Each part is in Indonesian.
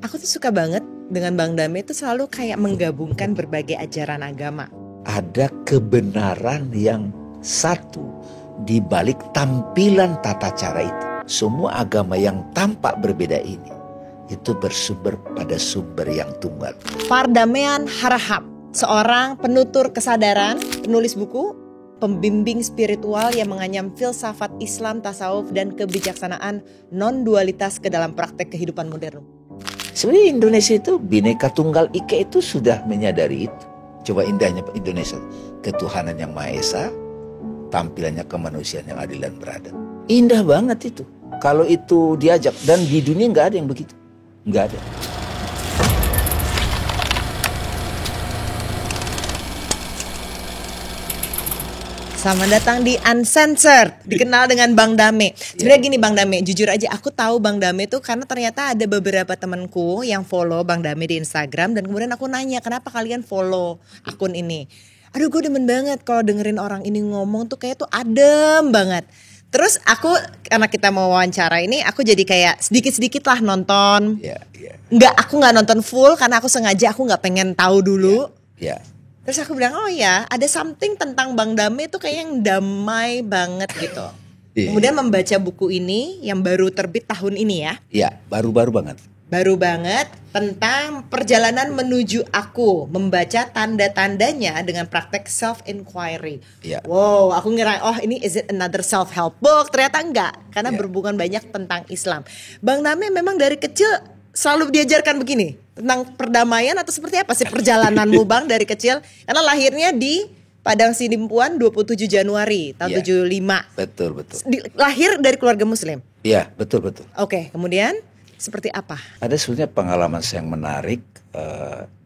Aku tuh suka banget dengan Bang Dame itu selalu kayak menggabungkan berbagai ajaran agama. Ada kebenaran yang satu di balik tampilan tata cara itu. Semua agama yang tampak berbeda ini itu bersumber pada sumber yang tunggal. Pardamean Harahap, seorang penutur kesadaran, penulis buku, pembimbing spiritual yang menganyam filsafat Islam, tasawuf, dan kebijaksanaan non-dualitas ke dalam praktek kehidupan modern. Sebenarnya Indonesia itu Bhinneka Tunggal Ika itu sudah menyadari itu. Coba indahnya Indonesia, ketuhanan yang Maha Esa, tampilannya kemanusiaan yang adil dan beradab. Indah banget itu. Kalau itu diajak, dan di dunia nggak ada yang begitu, nggak ada. Selamat datang di Uncensored, dikenal dengan Bang Dame. Sebenarnya gini Bang Dame, jujur aja aku tahu Bang Dame tuh karena ternyata ada beberapa temanku yang follow Bang Dame di Instagram. Dan kemudian aku nanya, kenapa kalian follow akun ini? Aduh, gue demen banget kalau dengerin orang ini ngomong tuh kayak tuh adem banget. Terus aku, karena kita mau wawancara ini, aku jadi kayak sedikit-sedikit lah nonton. Aku nggak nonton full karena aku sengaja aku nggak pengen tahu dulu. Terus aku bilang, oh ya, ada something tentang Bang Dame itu kayak yang damai banget gitu. Kemudian membaca buku ini yang baru terbit tahun ini ya. Iya, baru-baru banget. Baru banget, tentang perjalanan menuju aku, membaca tanda-tandanya dengan praktek self-inquiry. Wow, aku ngira, oh ini is it another self-help book? Ternyata enggak, karena berhubungan banyak tentang Islam. Bang Dame memang dari kecil selalu diajarkan begini, tentang perdamaian atau seperti apa sih perjalananmu Bang dari kecil? Karena lahirnya di Padang Sidimpuan 27 Januari tahun 75. Betul. Lahir dari keluarga muslim? Iya, betul. Oke, kemudian seperti apa? Ada sebenarnya pengalaman saya yang menarik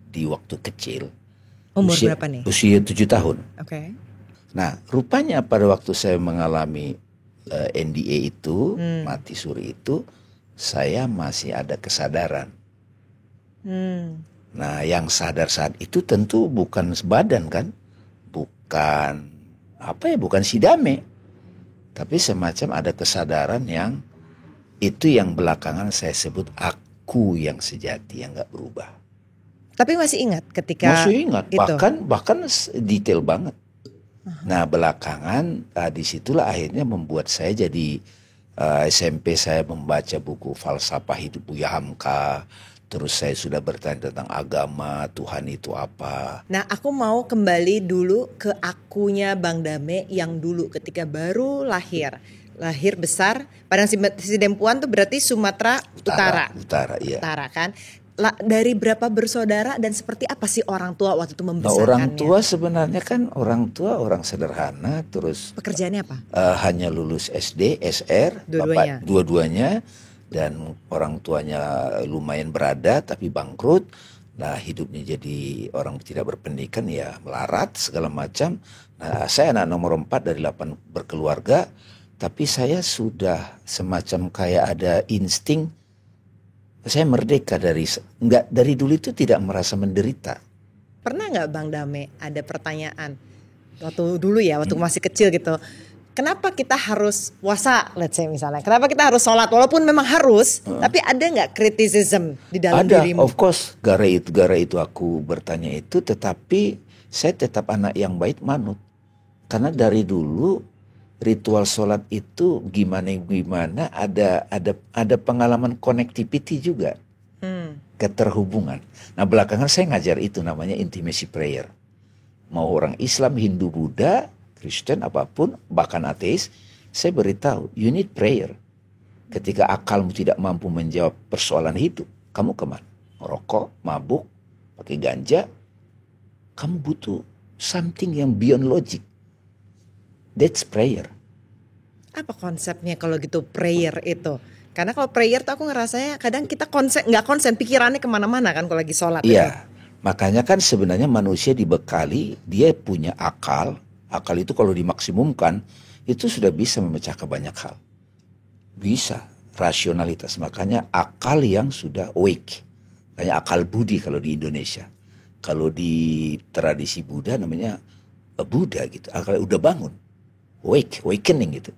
di waktu kecil. Umur berapa nih? Usia 7 tahun. Oke. Nah, rupanya pada waktu saya mengalami NDA itu, mati suri itu, saya masih ada kesadaran. Nah, yang sadar saat itu tentu bukan sebadan kan, bukan si Dame, tapi semacam ada kesadaran yang itu yang belakangan saya sebut aku yang sejati yang nggak berubah. Tapi masih ingat ketika? Masih ingat, itu? bahkan detail banget. Nah, belakangan disitulah akhirnya membuat saya jadi SMP saya membaca buku falsafah hidup Buya Hamka. Terus saya sudah bertanya tentang agama, Tuhan itu apa. Nah, aku mau kembali dulu ke akunya Bang Dame yang dulu ketika baru lahir besar. Padang Sidempuan tuh berarti Sumatera Utara. Iya. Utara kan. Dari berapa bersaudara dan seperti apa sih orang tua waktu itu membesarkannya? Orang tua sebenarnya kan orang sederhana, terus pekerjaannya apa? Hanya lulus SD, SR, dua-duanya, dan orang tuanya lumayan berada tapi bangkrut. Nah, hidupnya jadi orang tidak berpendidikan, ya melarat segala macam. Nah, saya anak nomor 4 dari 8 berkeluarga, tapi saya sudah semacam kayak ada insting. Saya merdeka dari dulu itu tidak merasa menderita. Pernah nggak Bang Dame ada pertanyaan waktu dulu ya, waktu masih kecil gitu, kenapa kita harus puasa, let's say misalnya, kenapa kita harus sholat walaupun memang harus, tapi ada nggak criticism di dalam dirimu? Ada, of course, gara itu aku bertanya itu, tetapi saya tetap anak yang baik manut, karena dari dulu ritual sholat itu gimana ada pengalaman connectivity juga, keterhubungan. Nah, belakangan saya ngajar itu namanya intimacy prayer. Mau orang Islam, Hindu, Buddha, Kristen, apapun, bahkan ateis, saya beritahu, you need prayer. Ketika akalmu tidak mampu menjawab persoalan hidup, kamu kemana? Merokok, mabuk, pakai ganja, kamu butuh something yang beyond logic. That's prayer. Apa konsepnya kalau gitu prayer itu? Karena kalau prayer tuh aku ngerasanya kadang kita nggak konsen, pikirannya kemana-mana kan kalau lagi sholat. Iya, makanya kan sebenarnya manusia dibekali, dia punya akal. Akal itu kalau dimaksimumkan, itu sudah bisa memecahkan banyak hal. Bisa, rasionalitas. Makanya akal yang sudah awake. Kayak akal budi kalau di Indonesia. Kalau di tradisi Buddha namanya Buddha gitu. Akal udah bangun. Awakening gitu.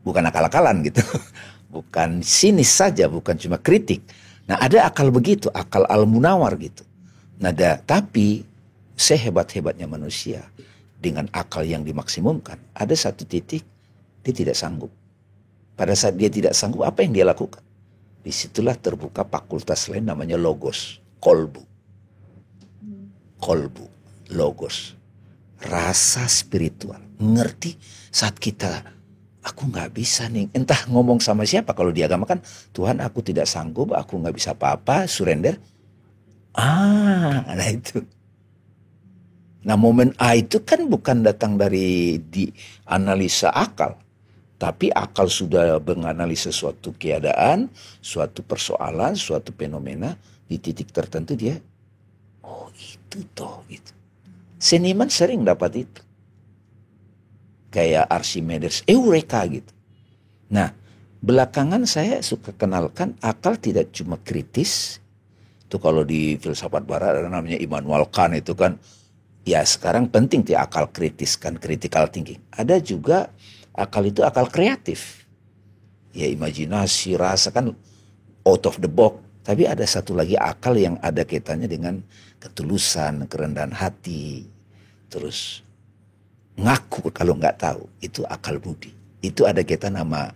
Bukan akal-akalan gitu. Bukan sinis saja, bukan cuma kritik. Nah ada akal begitu, akal al-munawar gitu. Nah tapi sehebat-hebatnya manusia dengan akal yang dimaksimumkan, ada satu titik dia tidak sanggup. Pada saat dia tidak sanggup, apa yang dia lakukan? Disitulah terbuka fakultas lain namanya logos, kolbu, logos, rasa spiritual. Ngerti saat kita, aku nggak bisa nih, entah ngomong sama siapa. Kalau di agama kan, Tuhan aku tidak sanggup, aku nggak bisa apa-apa, surrender. Nah itu. Nah momen itu kan bukan datang dari di analisa akal. Tapi akal sudah menganalisa suatu keadaan, suatu persoalan, suatu fenomena. Di titik tertentu dia, oh itu toh gitu. Seniman sering dapat itu. Kayak Archimedes, eureka gitu. Nah, belakangan saya suka kenalkan akal tidak cuma kritis. Itu kalau di filsafat barat ada namanya Immanuel Kant itu kan. Ya sekarang penting tuh akal kritis kan, critical thinking. Ada juga akal itu akal kreatif. Ya imajinasi, rasa kan out of the box. Tapi ada satu lagi akal yang ada kaitannya dengan ketulusan, kerendahan hati. Terus ngaku kalau nggak tahu. Itu akal budi. Itu ada kaitan sama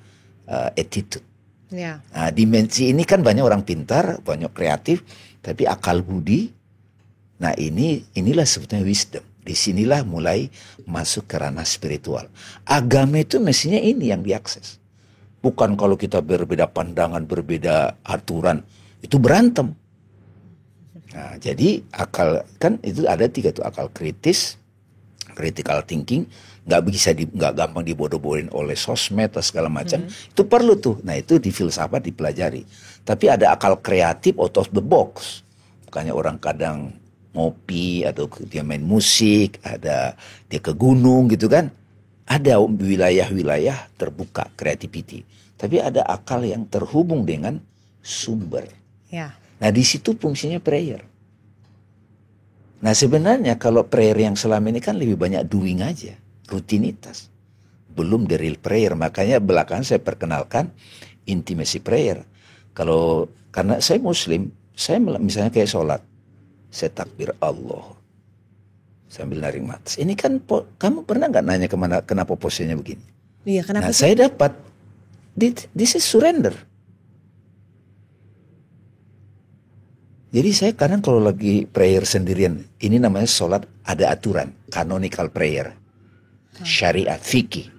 attitude. Ya. Nah, dimensi ini kan banyak orang pintar, banyak kreatif. Tapi akal budi, nah inilah sebetulnya wisdom. Disinilah mulai masuk ke ranah spiritual. Agama itu mestinya ini yang diakses. Bukan kalau kita berbeda pandangan, berbeda aturan, itu berantem. Nah, jadi akal kan itu ada 3 tuh, akal kritis, critical thinking, nggak gampang dibodoh-bodohin oleh sosmed atau segala macam. Itu perlu tuh. Nah itu di filsafat dipelajari. Tapi ada akal kreatif out of the box. Makanya orang kadang ngopi atau dia main musik, ada dia ke gunung gitu kan. Ada wilayah-wilayah terbuka creativity. Tapi ada akal yang terhubung dengan sumber. Ya. Nah di situ fungsinya prayer. Nah sebenarnya kalau prayer yang selama ini kan lebih banyak doing aja, rutinitas. Belum the real prayer. Makanya belakangan saya perkenalkan intimacy prayer. Karena saya Muslim, saya misalnya kayak sholat. Saya takbir Allah sambil narik nafas. Ini kan kamu pernah nggak nanya kenapa posisinya begini? Iya, kenapa? Nah, saya dapat this is surrender. Jadi saya kadang kalau lagi prayer sendirian, ini namanya sholat ada aturan, canonical prayer, syariat, fikih.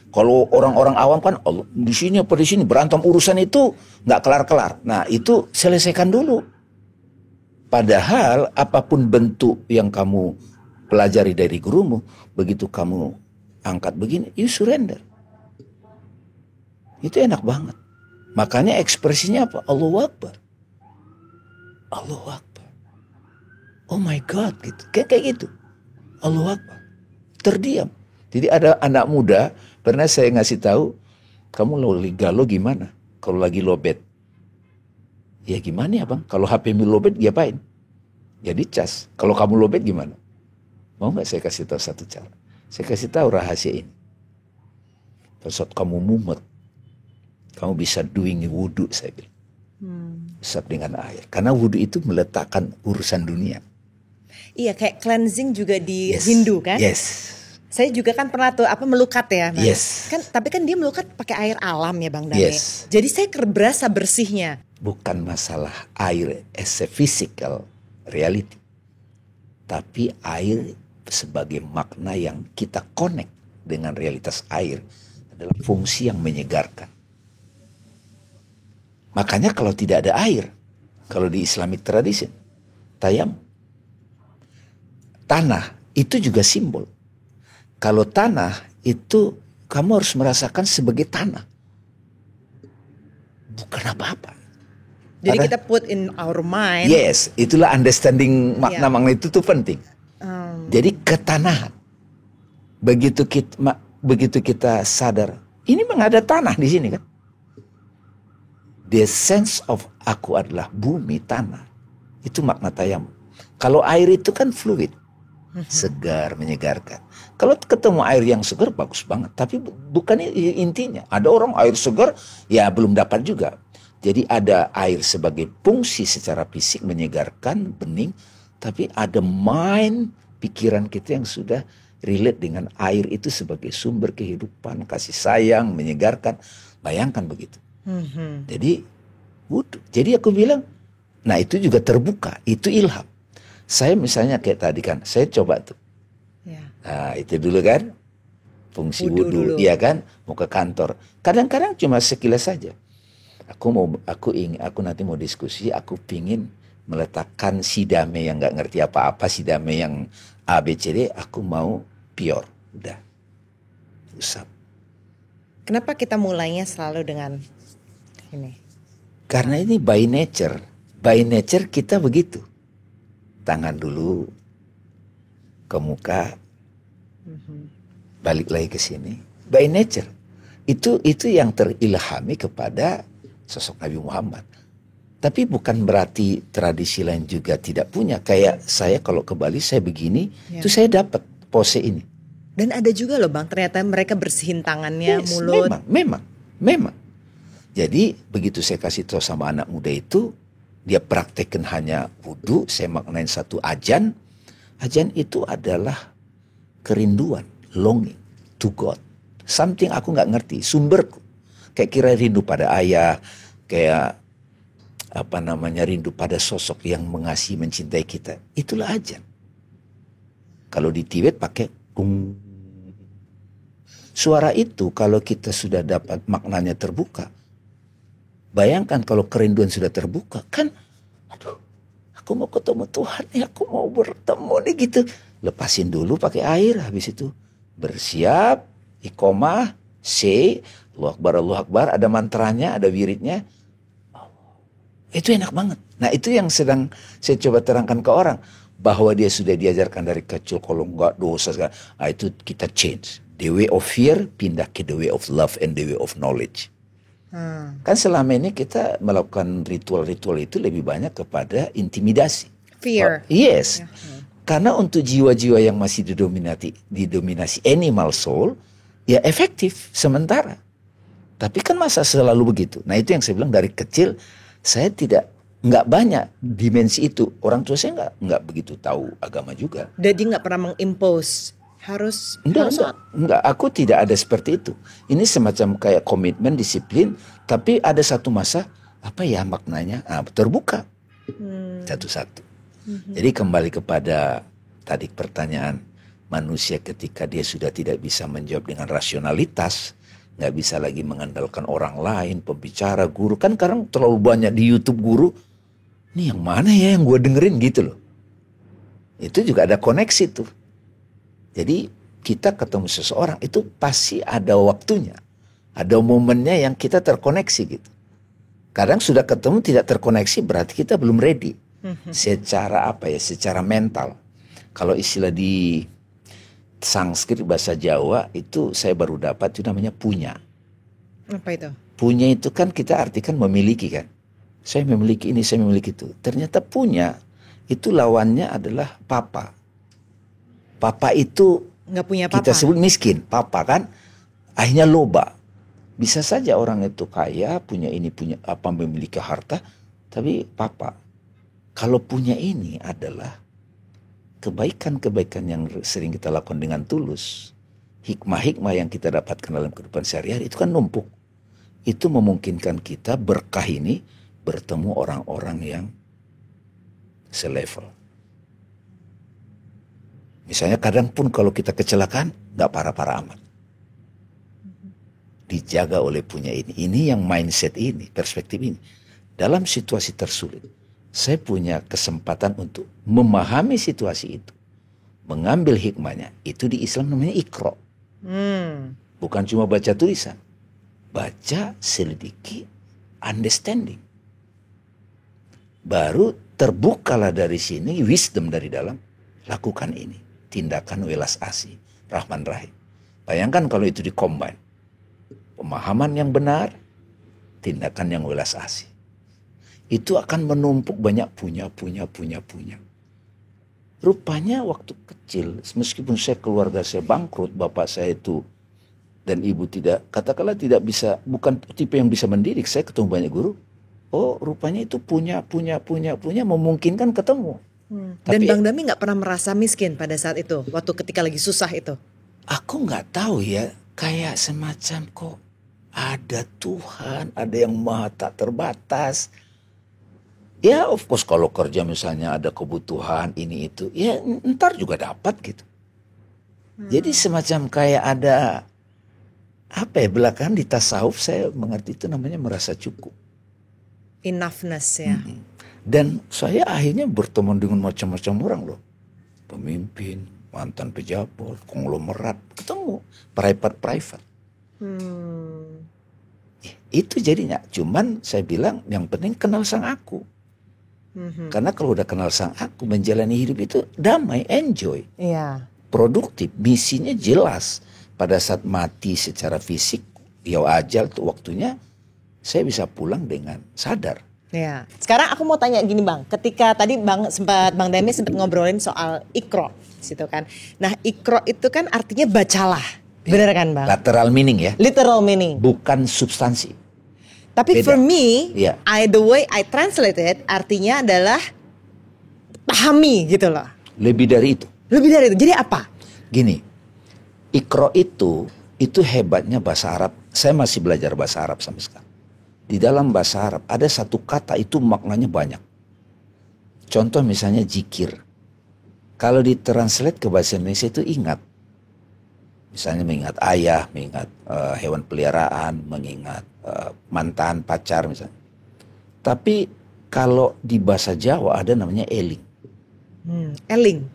Kalau orang-orang awam kan Allah, di sini apa di sini berantem urusan itu nggak kelar-kelar. Nah itu selesaikan dulu. Padahal apapun bentuk yang kamu pelajari dari gurumu, begitu kamu angkat begini, you surrender. Itu enak banget. Makanya ekspresinya apa? Allahu Akbar. Allahu Akbar. Oh my God gitu. Kayak gitu. Allahu Akbar. Terdiam. Jadi ada anak muda, pernah saya ngasih tahu, kamu lagi galau gimana? Kalau lagi lobet. Ya gimana ya bang? Kalau HP-mu lobet diapain? Ya dicas. Kalau kamu lobet gimana? Mau nggak saya kasih tahu satu cara? Saya kasih tahu rahasia ini. Pada saat kamu mumet, kamu bisa doing wudhu saya bilang. Usap dengan air. Karena wudhu itu meletakkan urusan dunia. Iya, kayak cleansing juga di Hindu kan? Yes. Saya juga kan pernah tuh melukat ya, Mas. Yes. Tapi kan dia melukat pakai air alam ya, Bang Dame. Yes. Jadi saya berasa bersihnya. Bukan masalah air as a physical reality. Tapi air sebagai makna yang kita connect dengan realitas air adalah fungsi yang menyegarkan. Makanya kalau tidak ada air, kalau di Islamic tradition, tayam, tanah itu juga simbol. Kalau tanah itu kamu harus merasakan sebagai tanah. Bukan apa-apa. Jadi kita put in our mind. Yes, itulah understanding makna-makna itu tuh penting. Jadi ketanahan. Begitu kita sadar, ini memang ada tanah di sini kan. The sense of aku adalah bumi, tanah. Itu makna tayamum. Kalau air itu kan fluid. Segar, menyegarkan. Kalau ketemu air yang segar bagus banget. Tapi bukan intinya. Ada orang air segar ya belum dapat juga. Jadi ada air sebagai fungsi secara fisik menyegarkan, bening, tapi ada mind, pikiran kita yang sudah relate dengan air itu sebagai sumber kehidupan, kasih sayang, menyegarkan. Bayangkan begitu. Jadi wudhu. Jadi aku bilang, nah itu juga terbuka, itu ilham. Saya misalnya kayak tadi kan, saya coba tuh. Ya. Nah itu dulu kan, fungsi Wudhu wudhu, dulu. iya kan, mau ke kantor. Kadang-kadang cuma sekilas saja. Aku nanti mau diskusi, aku pingin meletakkan si Dame yang nggak ngerti apa-apa, si Dame yang ABCD, aku mau pure, udah, usap. Kenapa kita mulainya selalu dengan ini? Karena ini by nature kita begitu. Tangan dulu ke muka, balik lagi ke sini, by nature. Itu yang terilhami kepada sosok Nabi Muhammad. Tapi bukan berarti tradisi lain juga tidak punya. Kayak saya kalau ke Bali saya begini, itu saya dapat pose ini. Dan ada juga loh Bang, ternyata mereka bersihin tangannya, Yes, mulut. memang. Jadi begitu saya kasih tahu sama anak muda itu, dia praktekkan hanya wudhu, saya maknain satu ajan. Ajan itu adalah kerinduan, longing to God. Something aku nggak ngerti, sumberku. Kayak kira rindu pada ayah, kayak rindu pada sosok yang mengasihi, mencintai kita. Itulah ajan. Kalau di Tibet pakai gung. Suara itu kalau kita sudah dapat maknanya terbuka. Bayangkan kalau kerinduan sudah terbuka, kan aduh, aku mau ketemu Tuhan nih, aku mau bertemu nih gitu. Lepasin dulu pakai air, habis itu bersiap, iqomah, say, Allahu Akbar, ada mantranya, ada wiridnya. Itu enak banget. Nah itu yang sedang saya coba terangkan ke orang. Bahwa dia sudah diajarkan dari kecil, kalau enggak dosa. Nah itu kita change. The way of fear pindah ke the way of love and the way of knowledge. Kan selama ini kita melakukan ritual-ritual itu lebih banyak kepada intimidasi. Fear. Yes. Karena untuk jiwa-jiwa yang masih didominasi animal soul, ya efektif sementara. Tapi kan masa selalu begitu. Nah itu yang saya bilang dari kecil saya nggak banyak dimensi itu. Orang tua saya nggak begitu tahu agama juga. Jadi nggak pernah mengimpose harus enggak. Aku tidak ada seperti itu. Ini semacam kayak komitmen, disiplin. Tapi ada satu masa apa ya maknanya? Terbuka satu-satu. Jadi kembali kepada tadi pertanyaan manusia ketika dia sudah tidak bisa menjawab dengan rasionalitas. Nggak bisa lagi mengandalkan orang lain, pembicara, guru. Kan sekarang terlalu banyak di YouTube guru. Ini yang mana ya yang gue dengerin gitu loh. Itu juga ada koneksi tuh. Jadi kita ketemu seseorang itu pasti ada waktunya. Ada momennya yang kita terkoneksi gitu. Kadang sudah ketemu tidak terkoneksi berarti kita belum ready. Secara secara mental. Kalau istilah di Sanskrit bahasa Jawa itu saya baru dapat itu namanya punya. Apa itu? Punya itu kan kita artikan memiliki kan. Saya memiliki ini, saya memiliki itu. Ternyata punya itu lawannya adalah papa. Papa itu nggak punya papa. Kita sebut miskin, papa kan. Akhirnya loba. Bisa saja orang itu kaya, punya ini, punya apa, memiliki harta. Tapi papa. Kalau punya ini adalah kebaikan-kebaikan yang sering kita lakukan dengan tulus. Hikmah-hikmah yang kita dapatkan dalam kehidupan sehari-hari itu kan numpuk. Itu memungkinkan kita berkah ini bertemu orang-orang yang selevel. Misalnya kadang pun kalau kita kecelakaan gak parah-parah amat. Dijaga oleh punya ini. Ini yang mindset ini, perspektif ini. Dalam situasi tersulit, saya punya kesempatan untuk memahami situasi itu. Mengambil hikmahnya. Itu di Islam namanya iqra. Bukan cuma baca tulisan. Baca, selidiki, understanding. Baru terbukalah dari sini wisdom dari dalam. Lakukan ini. Tindakan welas asih, Rahman Rahim. Bayangkan kalau itu dikombin. Pemahaman yang benar, tindakan yang welas asih. Itu akan menumpuk banyak punya. Rupanya waktu kecil, meskipun keluarga saya bangkrut, bapak saya itu dan ibu tidak, katakanlah tidak bisa, bukan tipe yang bisa mendidik. Saya ketemu banyak guru, oh rupanya itu punya memungkinkan ketemu. Dan Tapi Bang Dami nggak pernah merasa miskin pada saat itu, waktu ketika lagi susah itu? aku nggak tahu ya, kayak semacam kok ada Tuhan, ada yang maha tak terbatas. Ya of course kalau kerja misalnya ada kebutuhan ini itu, ya ntar juga dapat gitu. Jadi semacam kayak ada apa ya, belakangan di tasawuf saya mengerti itu namanya merasa cukup. Enoughness ya. Dan saya akhirnya berteman dengan macam-macam orang loh. Pemimpin, mantan pejabat, konglomerat, ketemu private. Itu jadinya. Cuman saya bilang yang penting kenal sang aku. Karena kalau udah kenal sang aku, menjalani hidup itu damai, enjoy, Iya. produktif, misinya jelas. Pada saat mati secara fisik, ya ajal tuh waktunya, saya bisa pulang dengan sadar. Ya. Sekarang aku mau tanya gini Bang, ketika tadi Bang Dami sempat ngobrolin soal Iqra, situ kan. Nah Iqra itu kan artinya bacalah, benar kan Bang? Lateral meaning ya, Literal meaning. bukan substansi. Tapi Beda. for me, Iya. the way I translate it artinya adalah pahami gitu loh. Lebih dari itu. Lebih dari itu. Jadi apa? Gini, Iqra itu hebatnya bahasa Arab. Saya masih belajar bahasa Arab sampai sekarang. Di dalam bahasa Arab ada satu kata itu maknanya banyak. Contoh misalnya zikir. Kalau ditranslate ke bahasa Indonesia itu ingat. Misalnya mengingat ayah, mengingat hewan peliharaan, mengingat mantan, pacar misalnya. Tapi kalau di bahasa Jawa ada namanya eling. Eling.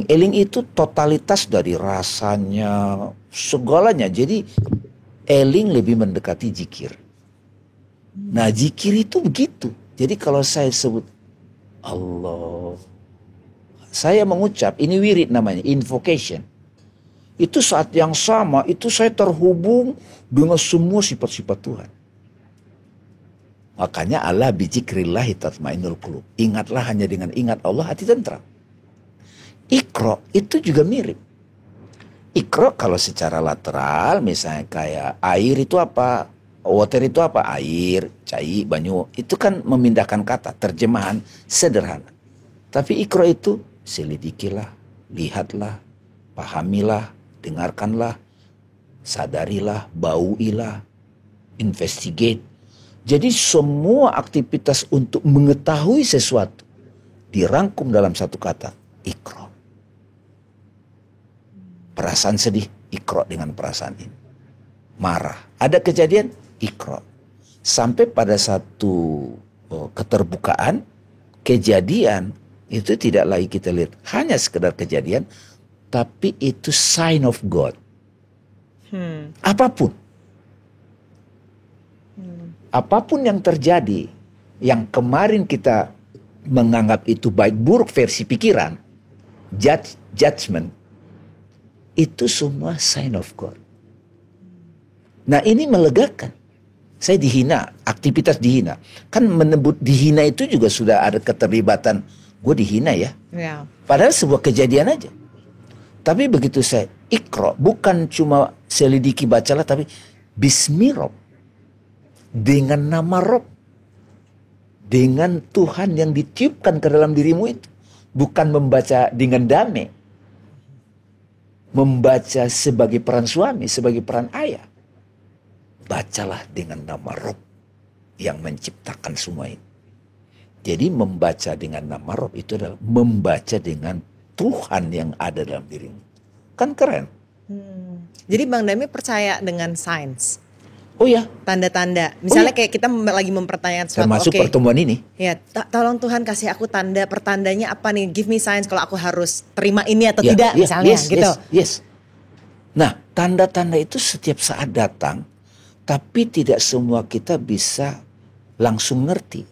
Eling itu totalitas dari rasanya, segalanya. Jadi eling lebih mendekati zikir. Nah zikir itu begitu. Jadi kalau saya sebut Allah, saya mengucap, ini wirid namanya, invocation. Itu saat yang sama, itu saya terhubung dengan semua sifat-sifat Tuhan. Makanya Allah bizikrillahi tatmainnul qulub. Ingatlah, hanya dengan ingat Allah hati tentram. Iqra itu juga mirip. Iqra kalau secara lateral misalnya kayak air itu apa? Water itu apa? Air, cai, banyu. Itu kan memindahkan kata, terjemahan sederhana. Tapi Iqra itu selidikilah, lihatlah, pahamilah, dengarkanlah, sadarilah, bauilah, investigate. Jadi semua aktivitas untuk mengetahui sesuatu dirangkum dalam satu kata, Iqra. Perasaan sedih, Iqra dengan perasaan ini. Marah, ada kejadian, Iqra. Sampai pada satu keterbukaan, kejadian itu tidak lagi kita lihat hanya sekedar kejadian, tapi itu sign of God. Apapun yang terjadi, yang kemarin kita menganggap itu baik buruk versi pikiran, judgment, itu semua sign of God. Nah ini melegakan. Saya dihina, aktivitas dihina. Kan menebut dihina itu juga sudah ada keterlibatan, gue dihina ya. Padahal sebuah kejadian aja. Tapi begitu saya Iqra, bukan cuma selidiki bacalah, tapi Bismillah. Dengan nama Rob. Dengan Tuhan yang ditiupkan ke dalam dirimu itu. Bukan membaca dengan damai. Membaca sebagai peran suami, sebagai peran ayah. Bacalah dengan nama Rob yang menciptakan semua ini. Jadi membaca dengan nama Rob itu adalah membaca dengan Tuhan yang ada dalam dirimu. Kan keren. Jadi Bang Dami percaya dengan sains. Oh ya. Tanda-tanda. Misalnya kayak kita lagi mempertanyakan sesuatu. Termasuk pertemuan ini. Ya, tolong Tuhan kasih aku tanda. Pertandanya apa nih? Give me signs kalau aku harus terima ini atau tidak misalnya gitu. Yes. Nah, tanda-tanda itu setiap saat datang, tapi tidak semua kita bisa langsung ngerti.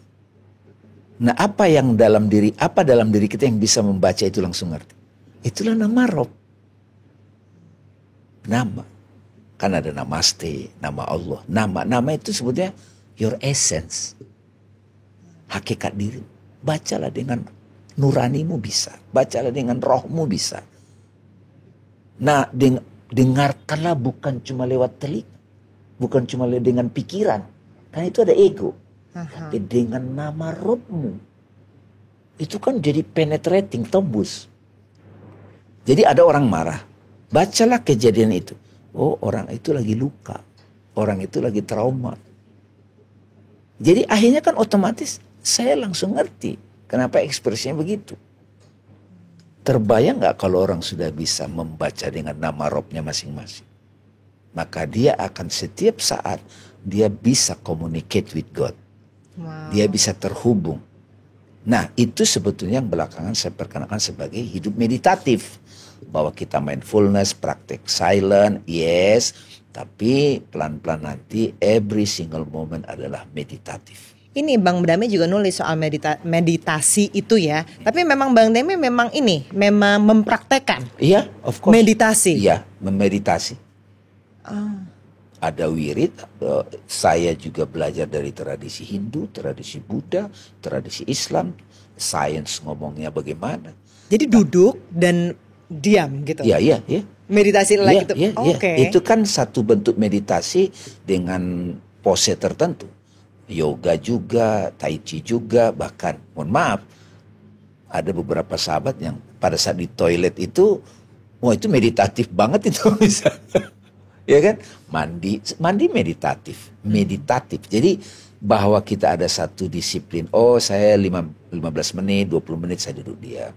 Nah, apa dalam diri kita yang bisa membaca itu langsung ngerti? Itulah nama Rob. Nama. Kan ada namaste, nama Allah. Nama itu sebutnya your essence. Hakikat diri. Bacalah dengan nuranimu bisa. Bacalah dengan rohmu bisa. Nah, dengarkanlah bukan cuma lewat telinga. Bukan cuma dengan pikiran. Karena itu ada ego. Tapi dengan nama Robmu. Itu kan jadi penetrating, tembus. Jadi ada orang marah. Bacalah kejadian itu. Oh, orang itu lagi luka. Orang itu lagi trauma. Jadi akhirnya kan otomatis saya langsung ngerti kenapa ekspresinya begitu. Terbayang gak kalau orang sudah bisa membaca dengan nama Robnya masing-masing? Maka dia akan setiap saat dia bisa communicate with God. Wow. Dia bisa terhubung. Nah, itu sebetulnya yang belakangan saya perkenalkan sebagai hidup meditatif. Bahwa kita mindfulness, praktek silent, yes. Tapi pelan-pelan nanti every single moment adalah meditatif. Ini Bang Dame juga nulis soal meditasi itu ya. Tapi memang Bang Dame memang mempraktekkan. Iya, of course. Meditasi. Iya, memeditasi. Ada wirid, saya juga belajar dari tradisi Hindu, tradisi Buddha, tradisi Islam, sains ngomongnya bagaimana. Jadi duduk dan diam gitu. Iya. Meditasi like itu. Iya. Oke. Itu kan satu bentuk meditasi dengan pose tertentu. Yoga juga, tai chi juga, bahkan mohon maaf, ada beberapa sahabat yang pada saat di toilet itu, wah itu meditatif banget itu misalnya. Ya kan? Mandi meditatif. Jadi bahwa kita ada satu disiplin. Oh, saya 15 menit, 20 menit saya duduk diam.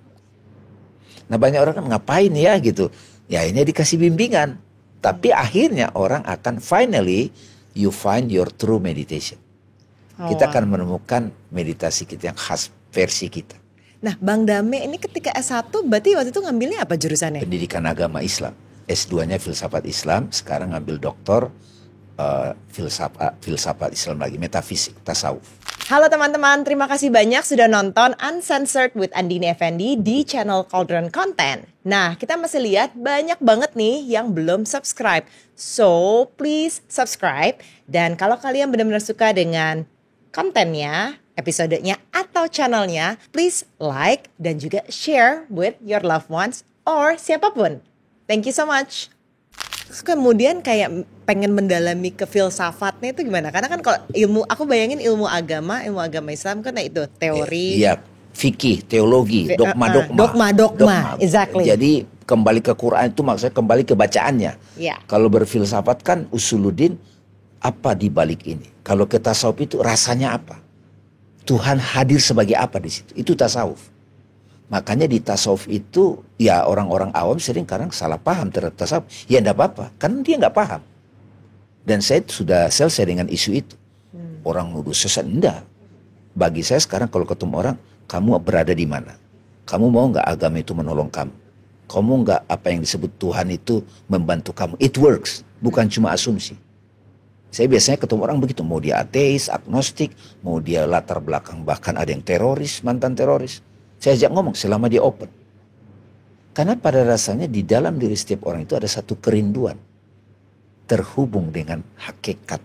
Nah, banyak orang kan ngapain ya gitu. Ya, ini dikasih bimbingan. Tapi akhirnya orang akan finally you find your true meditation. Kita akan menemukan meditasi kita yang khas versi kita. Nah, Bang Dame ini ketika S1 berarti waktu itu ngambilnya apa jurusannya? Pendidikan agama Islam. S2-nya filsafat Islam, sekarang ngambil doktor filsafat Islam lagi, metafisik, tasawuf. Halo teman-teman, terima kasih banyak sudah nonton Uncensored with Andini Effendi di channel Cauldron Content. Nah, kita masih lihat banyak banget nih yang belum subscribe. So, please subscribe. Dan kalau kalian benar-benar suka dengan kontennya, episodenya, atau channelnya, please like dan juga share with your loved ones or siapapun. Thank you so much. Terus kemudian kayak pengen mendalami ke filsafatnya itu gimana? Karena kan kalau aku bayangin ilmu agama Islam kan itu teori. Iya, fikih, teologi, dogma. Exactly. Jadi kembali ke Quran itu maksudnya kembali ke bacaannya. Yeah. Kalau berfilsafat kan usuluddin, apa di balik ini? Kalau ke tasawuf itu rasanya apa? Tuhan hadir sebagai apa di situ? Itu tasawuf. Makanya di tasawuf itu ya orang-orang awam sering kadang salah paham terhadap tasawuf. Ya enggak apa-apa, kan dia enggak paham. Dan saya sudah selesai dengan isu itu. Orang nuduh sesat, enggak. Bagi saya sekarang kalau ketemu orang, kamu berada di mana? Kamu mau enggak agama itu menolong kamu? Kamu enggak apa yang disebut Tuhan itu membantu kamu? It works, bukan cuma asumsi. Saya biasanya ketemu orang begitu, mau dia ateis, agnostik, mau dia latar belakang bahkan ada yang teroris, mantan teroris. Saya ajak ngomong selama dia open. Karena pada rasanya di dalam diri setiap orang itu ada satu kerinduan. Terhubung dengan hakikat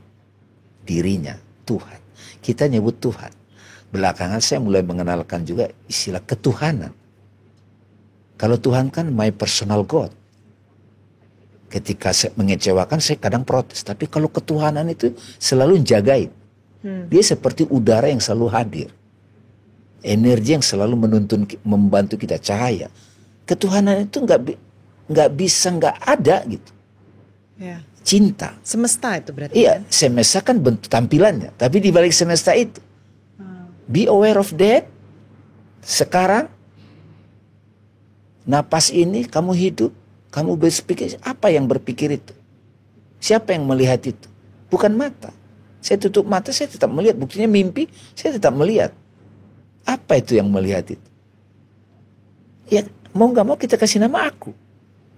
dirinya, Tuhan. Kita nyebut Tuhan. Belakangan saya mulai mengenalkan juga istilah ketuhanan. Kalau Tuhan kan my personal God. Ketika saya mengecewakan saya kadang protes. Tapi kalau ketuhanan itu selalu jagain. Dia seperti udara yang selalu hadir. Energi yang selalu membantu kita, cahaya. Ketuhanan itu nggak bisa nggak ada gitu. Ya. Cinta. Semesta itu berarti. Iya, kan? semesta kan bentuk tampilannya. Tapi di balik semesta itu, be aware of that. Sekarang, napas ini kamu hidup, kamu berpikir apa yang berpikir itu? Siapa yang melihat itu? Bukan mata. Saya tutup mata, saya tetap melihat. Buktinya mimpi, saya tetap melihat. Apa itu yang melihat itu? Ya mau gak mau kita kasih nama aku.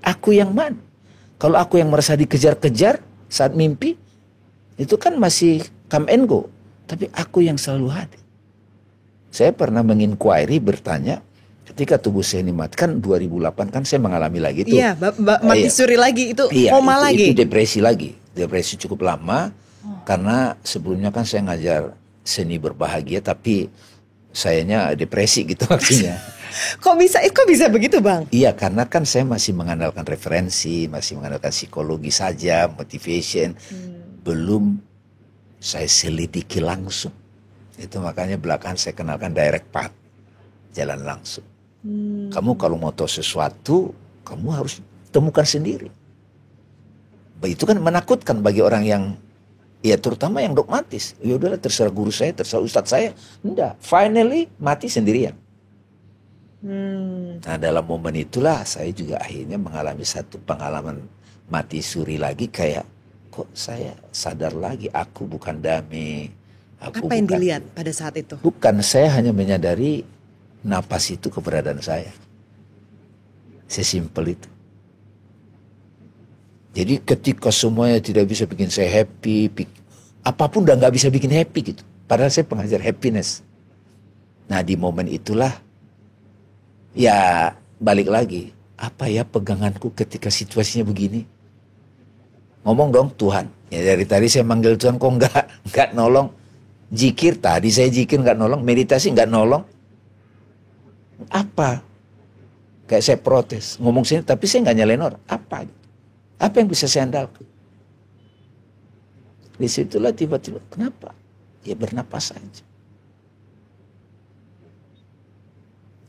Aku yang mana? Kalau aku yang merasa dikejar-kejar saat mimpi, itu kan masih come and go. Tapi aku yang selalu hadir. Saya pernah menginquiry, bertanya, ketika tubuh saya ini mati, kan 2008 kan saya mengalami lagi itu. Iya, mati suri lagi, itu koma lagi. Itu depresi lagi. Depresi cukup lama, karena sebelumnya kan saya ngajar seni berbahagia, tapi sayanya depresi gitu artinya. Kok bisa begitu Bang? Iya, karena kan saya masih mengandalkan referensi, masih mengandalkan psikologi saja, motivation. Belum saya selidiki langsung Itu makanya belakangan saya kenalkan direct path, jalan langsung. Kamu kalau mau tahu sesuatu, kamu harus temukan sendiri. Itu kan menakutkan bagi orang yang, ya terutama yang dogmatis. Ya udahlah, terserah guru saya, terserah ustadz saya. Enggak, finally mati sendirian. Nah dalam momen itulah saya juga akhirnya mengalami satu pengalaman mati suri lagi, kayak kok saya sadar lagi aku bukan Dame. Apa yang dilihat pada saat itu? Bukan, saya hanya menyadari napas itu keberadaan saya. Sesimpel itu. Jadi ketika semuanya tidak bisa bikin saya happy, apapun udah nggak bisa bikin happy gitu. Padahal saya pengajar happiness. Nah di momen itulah, ya balik lagi, apa ya peganganku ketika situasinya begini? Ngomong dong Tuhan. Ya dari tadi saya manggil Tuhan kok nggak nolong. Zikir tadi saya zikir nggak nolong, meditasi nggak nolong. Apa? Kayak saya protes, ngomong sini tapi saya nggak nyalain orang. Apa? Apa yang bisa saya andalkan? Disitulah tiba-tiba, kenapa? Ya bernapas saja.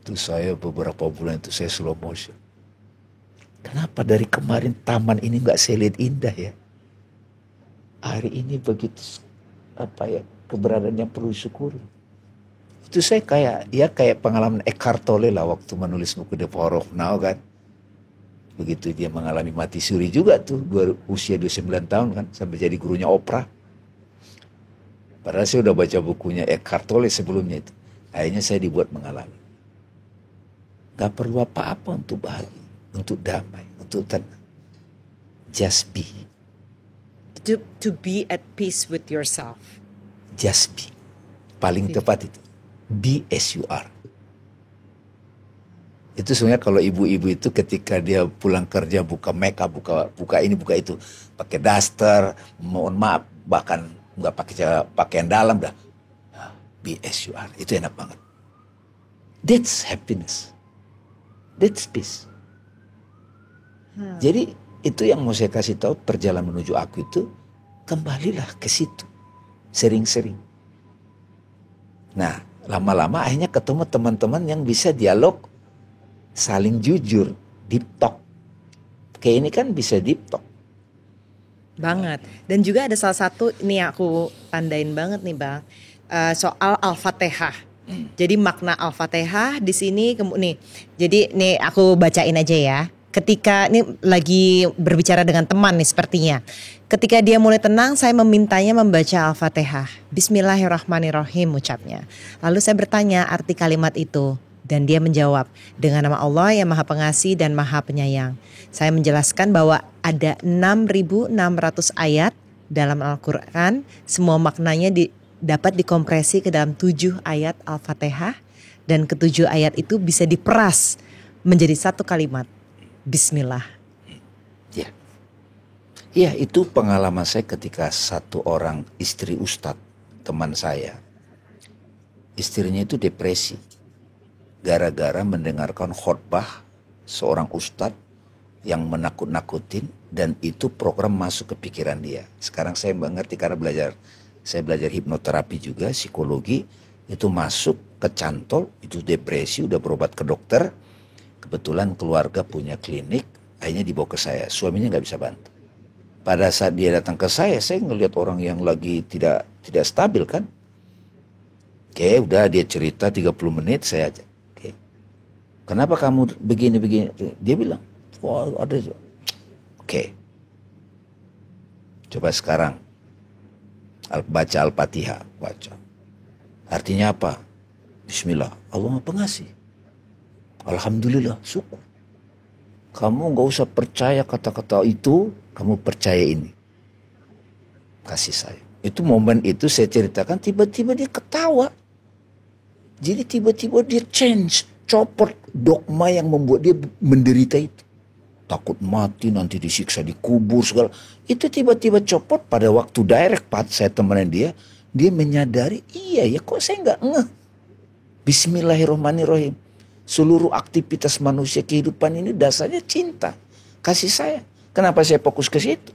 Itu saya beberapa bulan itu saya slow motion. Kenapa dari kemarin taman ini nggak saya lihat indah ya? Hari ini begitu keberadaan yang perlu disyukuri. Itu saya kayak pengalaman Eckhart Tolle lah waktu menulis buku The Power of Now kan. Begitu dia mengalami mati suri juga tuh, usia 29 tahun kan, sampai jadi gurunya Oprah. Padahal saya udah baca bukunya Eckhart Tolle sebelumnya itu. Akhirnya saya dibuat mengalami. Gak perlu apa-apa untuk bahagia, untuk damai, untuk tenang. Just be. To be at peace with yourself. Just be. Paling tepat itu. Be as you are. Itu sebenarnya kalau ibu-ibu itu ketika dia pulang kerja buka make up, buka ini, buka itu. Pakai daster, mohon maaf, bahkan nggak pakai pakaian dalam dah. Be as you are. Itu enak banget. That's happiness. That's peace. Jadi itu yang mau saya kasih tahu, perjalanan menuju aku itu, kembalilah ke situ. Sering-sering. Nah, lama-lama akhirnya ketemu teman-teman yang bisa dialog, saling jujur, deep talk. Kayak ini kan bisa deep talk. Banget. Dan juga ada salah satu, ini aku tandain banget nih Bang, soal Al-Fatihah. Jadi makna Al-Fatihah di sini nih. Jadi nih aku bacain aja ya. Ketika ini lagi berbicara dengan teman nih sepertinya. Ketika dia mulai tenang, saya memintanya membaca Al-Fatihah. Bismillahirrahmanirrahim ucapnya. Lalu saya bertanya arti kalimat itu. Dan dia menjawab, dengan nama Allah yang Maha Pengasih dan Maha Penyayang. Saya menjelaskan bahwa ada 6.600 ayat dalam Al-Quran. Semua maknanya dapat dikompresi ke dalam 7 ayat Al-Fatihah. Dan ke-7 ayat itu bisa diperas menjadi satu kalimat. Bismillah. Ya. Ya, itu pengalaman saya ketika satu orang istri ustadz, teman saya. Istrinya itu depresi. Gara-gara mendengarkan khotbah seorang ustadz yang menakut-nakutin, dan itu program masuk ke pikiran dia. Sekarang saya mengerti karena saya belajar hipnoterapi juga, psikologi, itu masuk kecantol, itu depresi, udah berobat ke dokter. Kebetulan keluarga punya klinik, akhirnya dibawa ke saya. Suaminya nggak bisa bantu. Pada saat dia datang ke saya ngelihat orang yang lagi tidak stabil kan. Oke, udah dia cerita 30 menit, saya ajak. Oke. Kenapa kamu begini? Dia bilang, wah ada. Oke. Coba sekarang baca Al-Fatihah, baca. Artinya apa? Bismillah, Allah Maha Pengasih. Alhamdulillah, syukur. Kamu gak usah percaya kata-kata itu, kamu percaya ini. Kasih sayang. Itu momen itu saya ceritakan, tiba-tiba dia ketawa. Jadi tiba-tiba dia copot dogma yang membuat dia menderita itu. Takut mati, nanti disiksa, dikubur, segala. Itu tiba-tiba copot pada waktu direct path saya temenin dia menyadari, iya ya kok saya gak ngeh. Bismillahirrahmanirrahim. Seluruh aktivitas manusia kehidupan ini dasarnya cinta, kasih sayang. Kenapa saya fokus ke situ?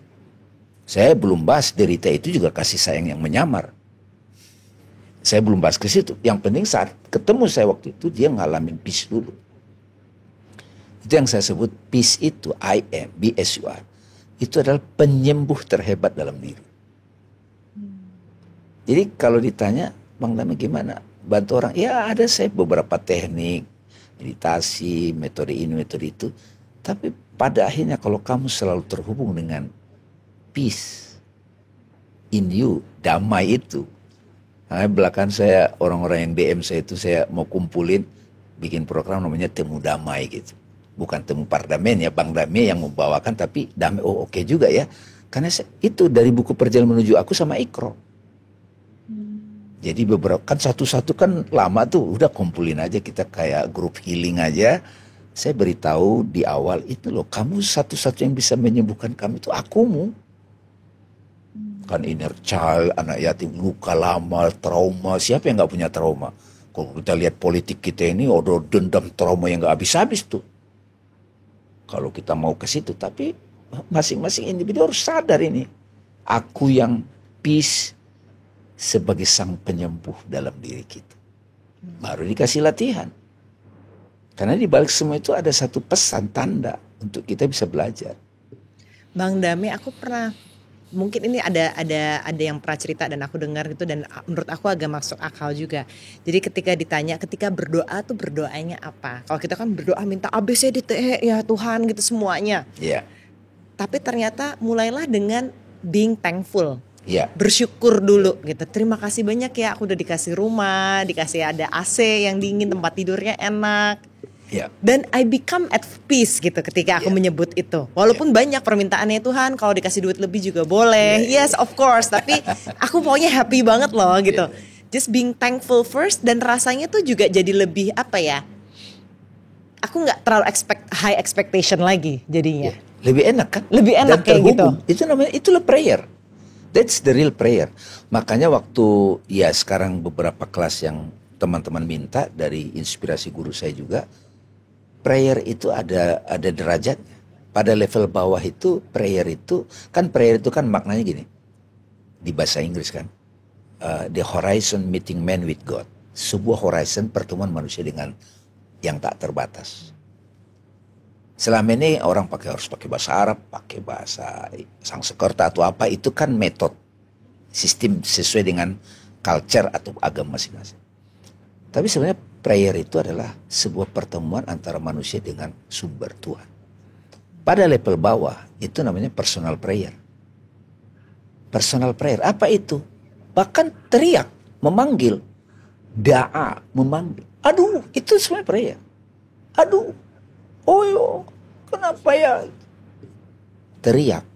Saya belum bahas derita itu juga kasih sayang yang menyamar. saya belum bahas ke situ. Yang penting saat ketemu saya waktu itu, dia ngalamin peace dulu. Itu yang saya sebut peace itu, I am, BSUR. Itu adalah penyembuh terhebat dalam diri. Jadi kalau ditanya, Bang Dame gimana? Bantu orang? Ya ada saya beberapa teknik, meditasi, metode ini, metode itu. Tapi pada akhirnya kalau kamu selalu terhubung dengan peace in you, damai itu. Nah, belakang saya orang-orang yang DM saya itu saya mau kumpulin, bikin program namanya Temu Damai gitu. Bukan Temu Pardamen ya, Bang Dame yang membawakan, tapi damai, oh oke juga ya. Karena itu dari buku Perjalanan Menuju Aku sama Ikro. Jadi beberapa, kan satu-satu kan lama tuh, udah kumpulin aja kita kayak grup healing aja. Saya beritahu di awal itu loh, kamu satu-satu yang bisa menyembuhkan kami itu akumu. Kan inner child, anak yatim, luka lama, trauma, siapa yang gak punya trauma? Kalau kita lihat politik kita ini, ada dendam trauma yang gak habis-habis tuh. Kalau kita mau ke situ, tapi masing-masing individu harus sadar ini. Aku yang peace sebagai sang penyembuh dalam diri kita. Baru dikasih latihan. Karena di balik semua itu ada satu pesan tanda untuk kita bisa belajar. Bang Dame, aku pernah, mungkin ini ada yang pernah cerita dan aku dengar gitu, dan menurut aku agak masuk akal juga. Jadi ketika ditanya, ketika berdoa tuh berdoanya apa? Kalau kita kan berdoa minta ABCDTE ya Tuhan gitu semuanya. Iya. Tapi ternyata mulailah dengan being thankful. Ya. Bersyukur dulu gitu. Terima kasih banyak ya, aku udah dikasih rumah, dikasih ada AC yang dingin, tempat tidurnya enak. Ya. Dan I become at peace gitu ketika aku menyebut itu. Walaupun banyak permintaannya Tuhan, kalau dikasih duit lebih juga boleh. Yes, of course. Tapi aku pokoknya happy banget loh gitu. Just being thankful first, dan rasanya tuh juga jadi lebih apa ya? Aku nggak terlalu high expectation lagi jadinya. Lebih enak kan? Lebih enak kayak gitu. Itu namanya, itulah prayer. That's the real prayer. Makanya waktu ya sekarang beberapa kelas yang teman-teman minta dari inspirasi guru saya juga, prayer itu ada derajatnya. Pada level bawah itu prayer itu kan maknanya gini. Di bahasa Inggris kan, the horizon meeting man with God. Sebuah horizon pertemuan manusia dengan yang tak terbatas. Selama ini orang harus pakai bahasa Arab, pakai bahasa Sanskerta atau apa, itu kan metode sistem sesuai dengan culture atau agama masing-masing. Tapi sebenarnya prayer itu adalah sebuah pertemuan antara manusia dengan sumber Tuhan. Pada level bawah itu namanya personal prayer. Personal prayer, apa itu? Bahkan teriak, memanggil, da'a, memanggil. Aduh, itu sebenarnya prayer. Aduh, oh kenapa ya? Teriak,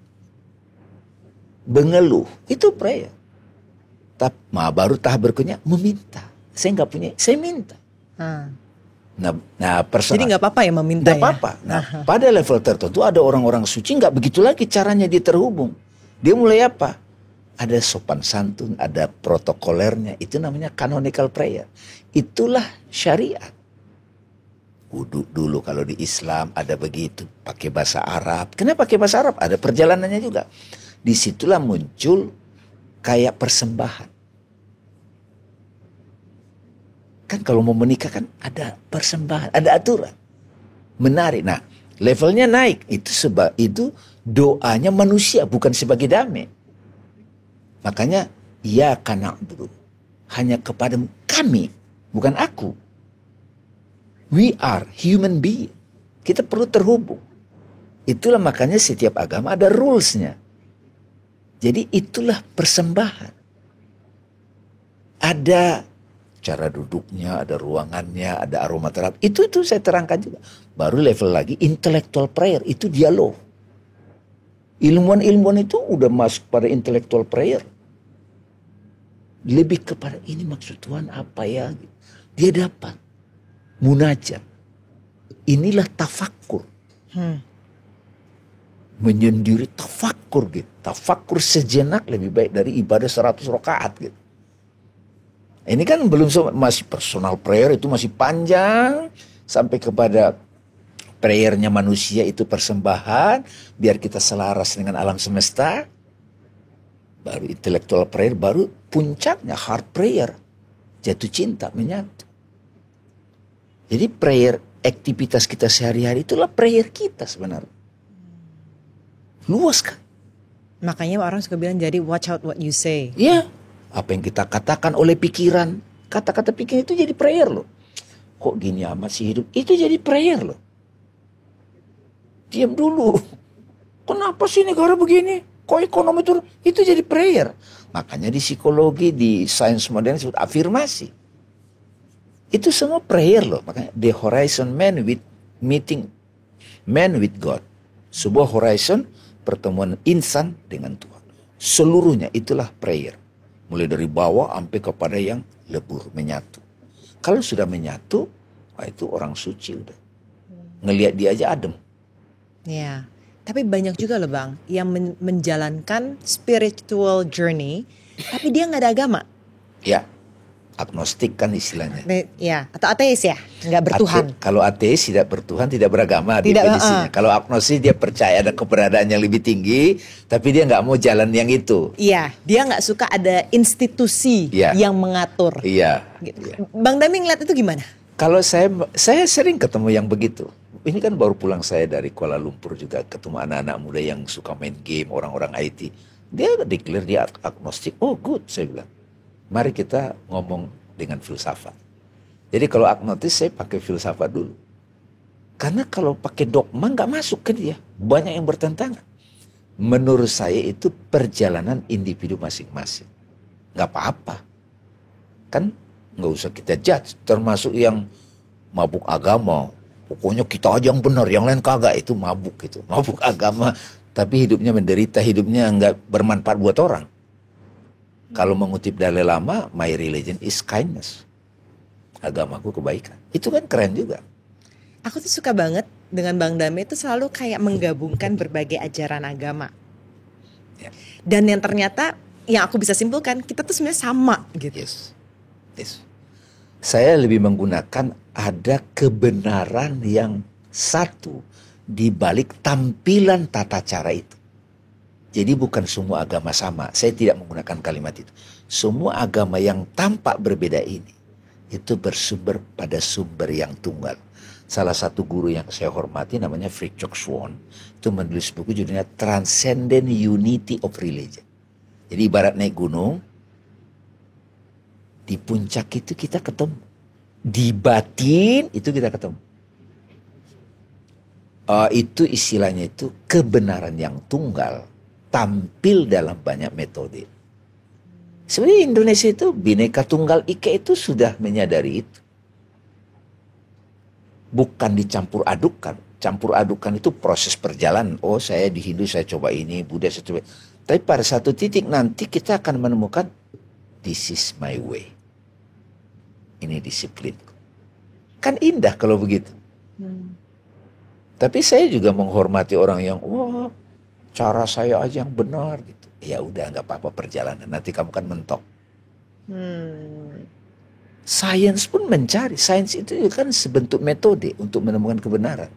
mengeluh, itu prayer. Tapi baru tahap berikutnya meminta. Saya nggak punya, saya minta. Nah personal. Jadi nggak apa-apa ya meminta. Nggak apa-apa. Nah pada level tertentu ada orang-orang suci nggak begitu lagi caranya dia terhubung. Dia mulai apa? Ada sopan santun, ada protokolernya. Itu namanya canonical prayer. Itulah syariat. Wudhu dulu kalau di Islam ada begitu, pakai bahasa Arab. Kenapa pakai bahasa Arab? Ada perjalanannya juga. Disitulah muncul kayak persembahan. Kan kalau mau menikah kan ada persembahan, ada aturan. Menarik. Nah, levelnya naik. Itu doanya manusia, bukan sebagai damai. Makanya ya kana dulu. Hanya kepada kami, bukan aku. We are human being. Kita perlu terhubung. Itulah makanya setiap agama ada rules-nya. Jadi itulah persembahan. Ada cara duduknya, ada ruangannya, ada aromaterapi. Itu saya terangkan juga. Baru level lagi intellectual prayer, itu dialog. Ilmuwan-ilmuwan itu udah masuk pada intellectual prayer. Lebih kepada ini maksud Tuhan apa ya? Dia dapat munajat. Inilah tafakur. Menyendiri tafakur gitu. Tafakur sejenak lebih baik dari ibadah 100 rakaat gitu. Ini kan belum masih personal prayer, itu masih panjang sampai kepada prayernya manusia itu persembahan biar kita selaras dengan alam semesta. Baru intellectual prayer, baru puncaknya heart prayer. jatuh cinta, menyatu. Jadi prayer, aktivitas kita sehari-hari itulah prayer kita sebenarnya. Luas kan? Makanya orang suka bilang jadi watch out what you say. Ya, apa yang kita katakan oleh pikiran, kata-kata pikiran itu jadi prayer loh. Kok gini amat sih hidup? Itu jadi prayer loh. Diam dulu. Kenapa sih negara begini? Kok ekonomi turun? Itu jadi prayer. Makanya di psikologi, di sains modern disebut afirmasi. Itu semua prayer loh. Makanya the horizon man with meeting man with God. Sebuah horizon pertemuan insan dengan Tuhan. Seluruhnya itulah prayer. Mulai dari bawah sampai kepada yang lebur, menyatu. Kalau sudah menyatu, wah itu orang suci udah. Ngelihat dia aja adem. Ya, tapi banyak juga loh Bang yang menjalankan spiritual journey, tapi dia nggak ada agama. Ya, agnostik kan istilahnya. Ya, atau ateis ya, nggak bertuhan. Kalau ateis tidak bertuhan, tidak beragama Tidak, definisinya. Kalau agnostik dia percaya ada keberadaan yang lebih tinggi, tapi dia nggak mau jalan yang itu. Iya, dia nggak suka ada institusi yang mengatur. Iya. Gitu. Bang Dami ngeliat itu gimana? Kalau saya sering ketemu yang begitu. Ini kan baru pulang saya dari Kuala Lumpur juga ketemu anak-anak muda yang suka main game, orang-orang IT. Dia declare dia agnostik. Oh good, saya bilang. Mari kita ngomong dengan filsafat. Jadi kalau agnostik saya pakai filsafat dulu. Karena kalau pakai dogma nggak masuk ke dia. Banyak yang bertentangan. Menurut saya itu perjalanan individu masing-masing. Nggak apa-apa. Kan nggak usah kita judge. Termasuk yang mabuk agama. Pokoknya kita aja yang benar, yang lain kagak. Itu mabuk gitu. Mabuk agama. Tapi hidupnya menderita, hidupnya nggak bermanfaat buat orang. Kalau mengutip Dalai Lama, my religion is kindness. Agamaku kebaikan. Itu kan keren juga. Aku tuh suka banget dengan Bang Dame itu selalu kayak menggabungkan berbagai ajaran agama. Ya. Dan yang ternyata yang aku bisa simpulkan kita tuh sebenarnya sama gitu. Yes. Saya lebih menggunakan ada kebenaran yang satu di balik tampilan tata cara itu. Jadi bukan semua agama sama. Saya tidak menggunakan kalimat itu. Semua agama yang tampak berbeda ini itu bersumber pada sumber yang tunggal. Salah satu guru yang saya hormati namanya Fridtjof Swan itu menulis buku judulnya Transcendent Unity of Religion. Jadi ibarat naik gunung, di puncak itu kita ketemu, di batin itu kita ketemu. Itu istilahnya itu kebenaran yang tunggal tampil dalam banyak metode. Sebenarnya Indonesia itu Bhinneka Tunggal Ika itu sudah menyadari itu. Bukan dicampur adukan. Campur adukan itu proses perjalanan. Oh saya di Hindu saya coba ini, Buddha saya coba. Tapi pada satu titik nanti kita akan menemukan this is my way. Ini disiplinku. Kan indah kalau begitu. Tapi saya juga menghormati orang yang wah cara saya aja yang benar gitu. Ya udah nggak apa-apa perjalanan. Nanti kamu kan mentok. Sains pun mencari. Sains itu kan sebentuk metode untuk menemukan kebenaran.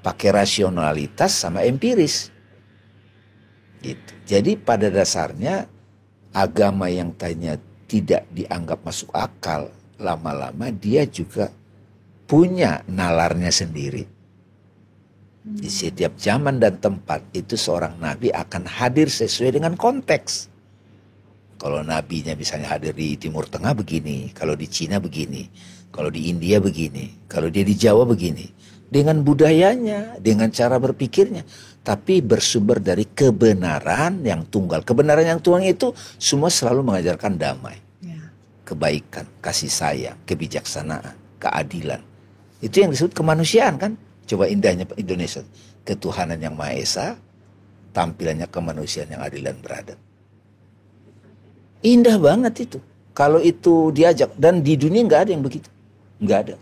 Pakai rasionalitas sama empiris. Gitu. Jadi pada dasarnya agama yang tadinya tidak dianggap masuk akal, lama-lama dia juga punya nalarnya sendiri. Di setiap zaman dan tempat itu seorang nabi akan hadir sesuai dengan konteks. Kalau nabinya misalnya hadir di Timur Tengah begini, kalau di Cina begini, kalau di India begini, kalau dia di Jawa begini. Dengan budayanya, dengan cara berpikirnya. Tapi bersumber dari kebenaran yang tunggal. Kebenaran yang tunggal itu semua selalu mengajarkan damai. Kebaikan, kasih sayang, kebijaksanaan, keadilan. Itu yang disebut kemanusiaan kan. Coba indahnya Indonesia. Ketuhanan yang Maha Esa, tampilannya kemanusiaan yang adil dan beradab. Indah banget itu. Kalau itu diajak. Dan di dunia nggak ada yang begitu. Nggak ada.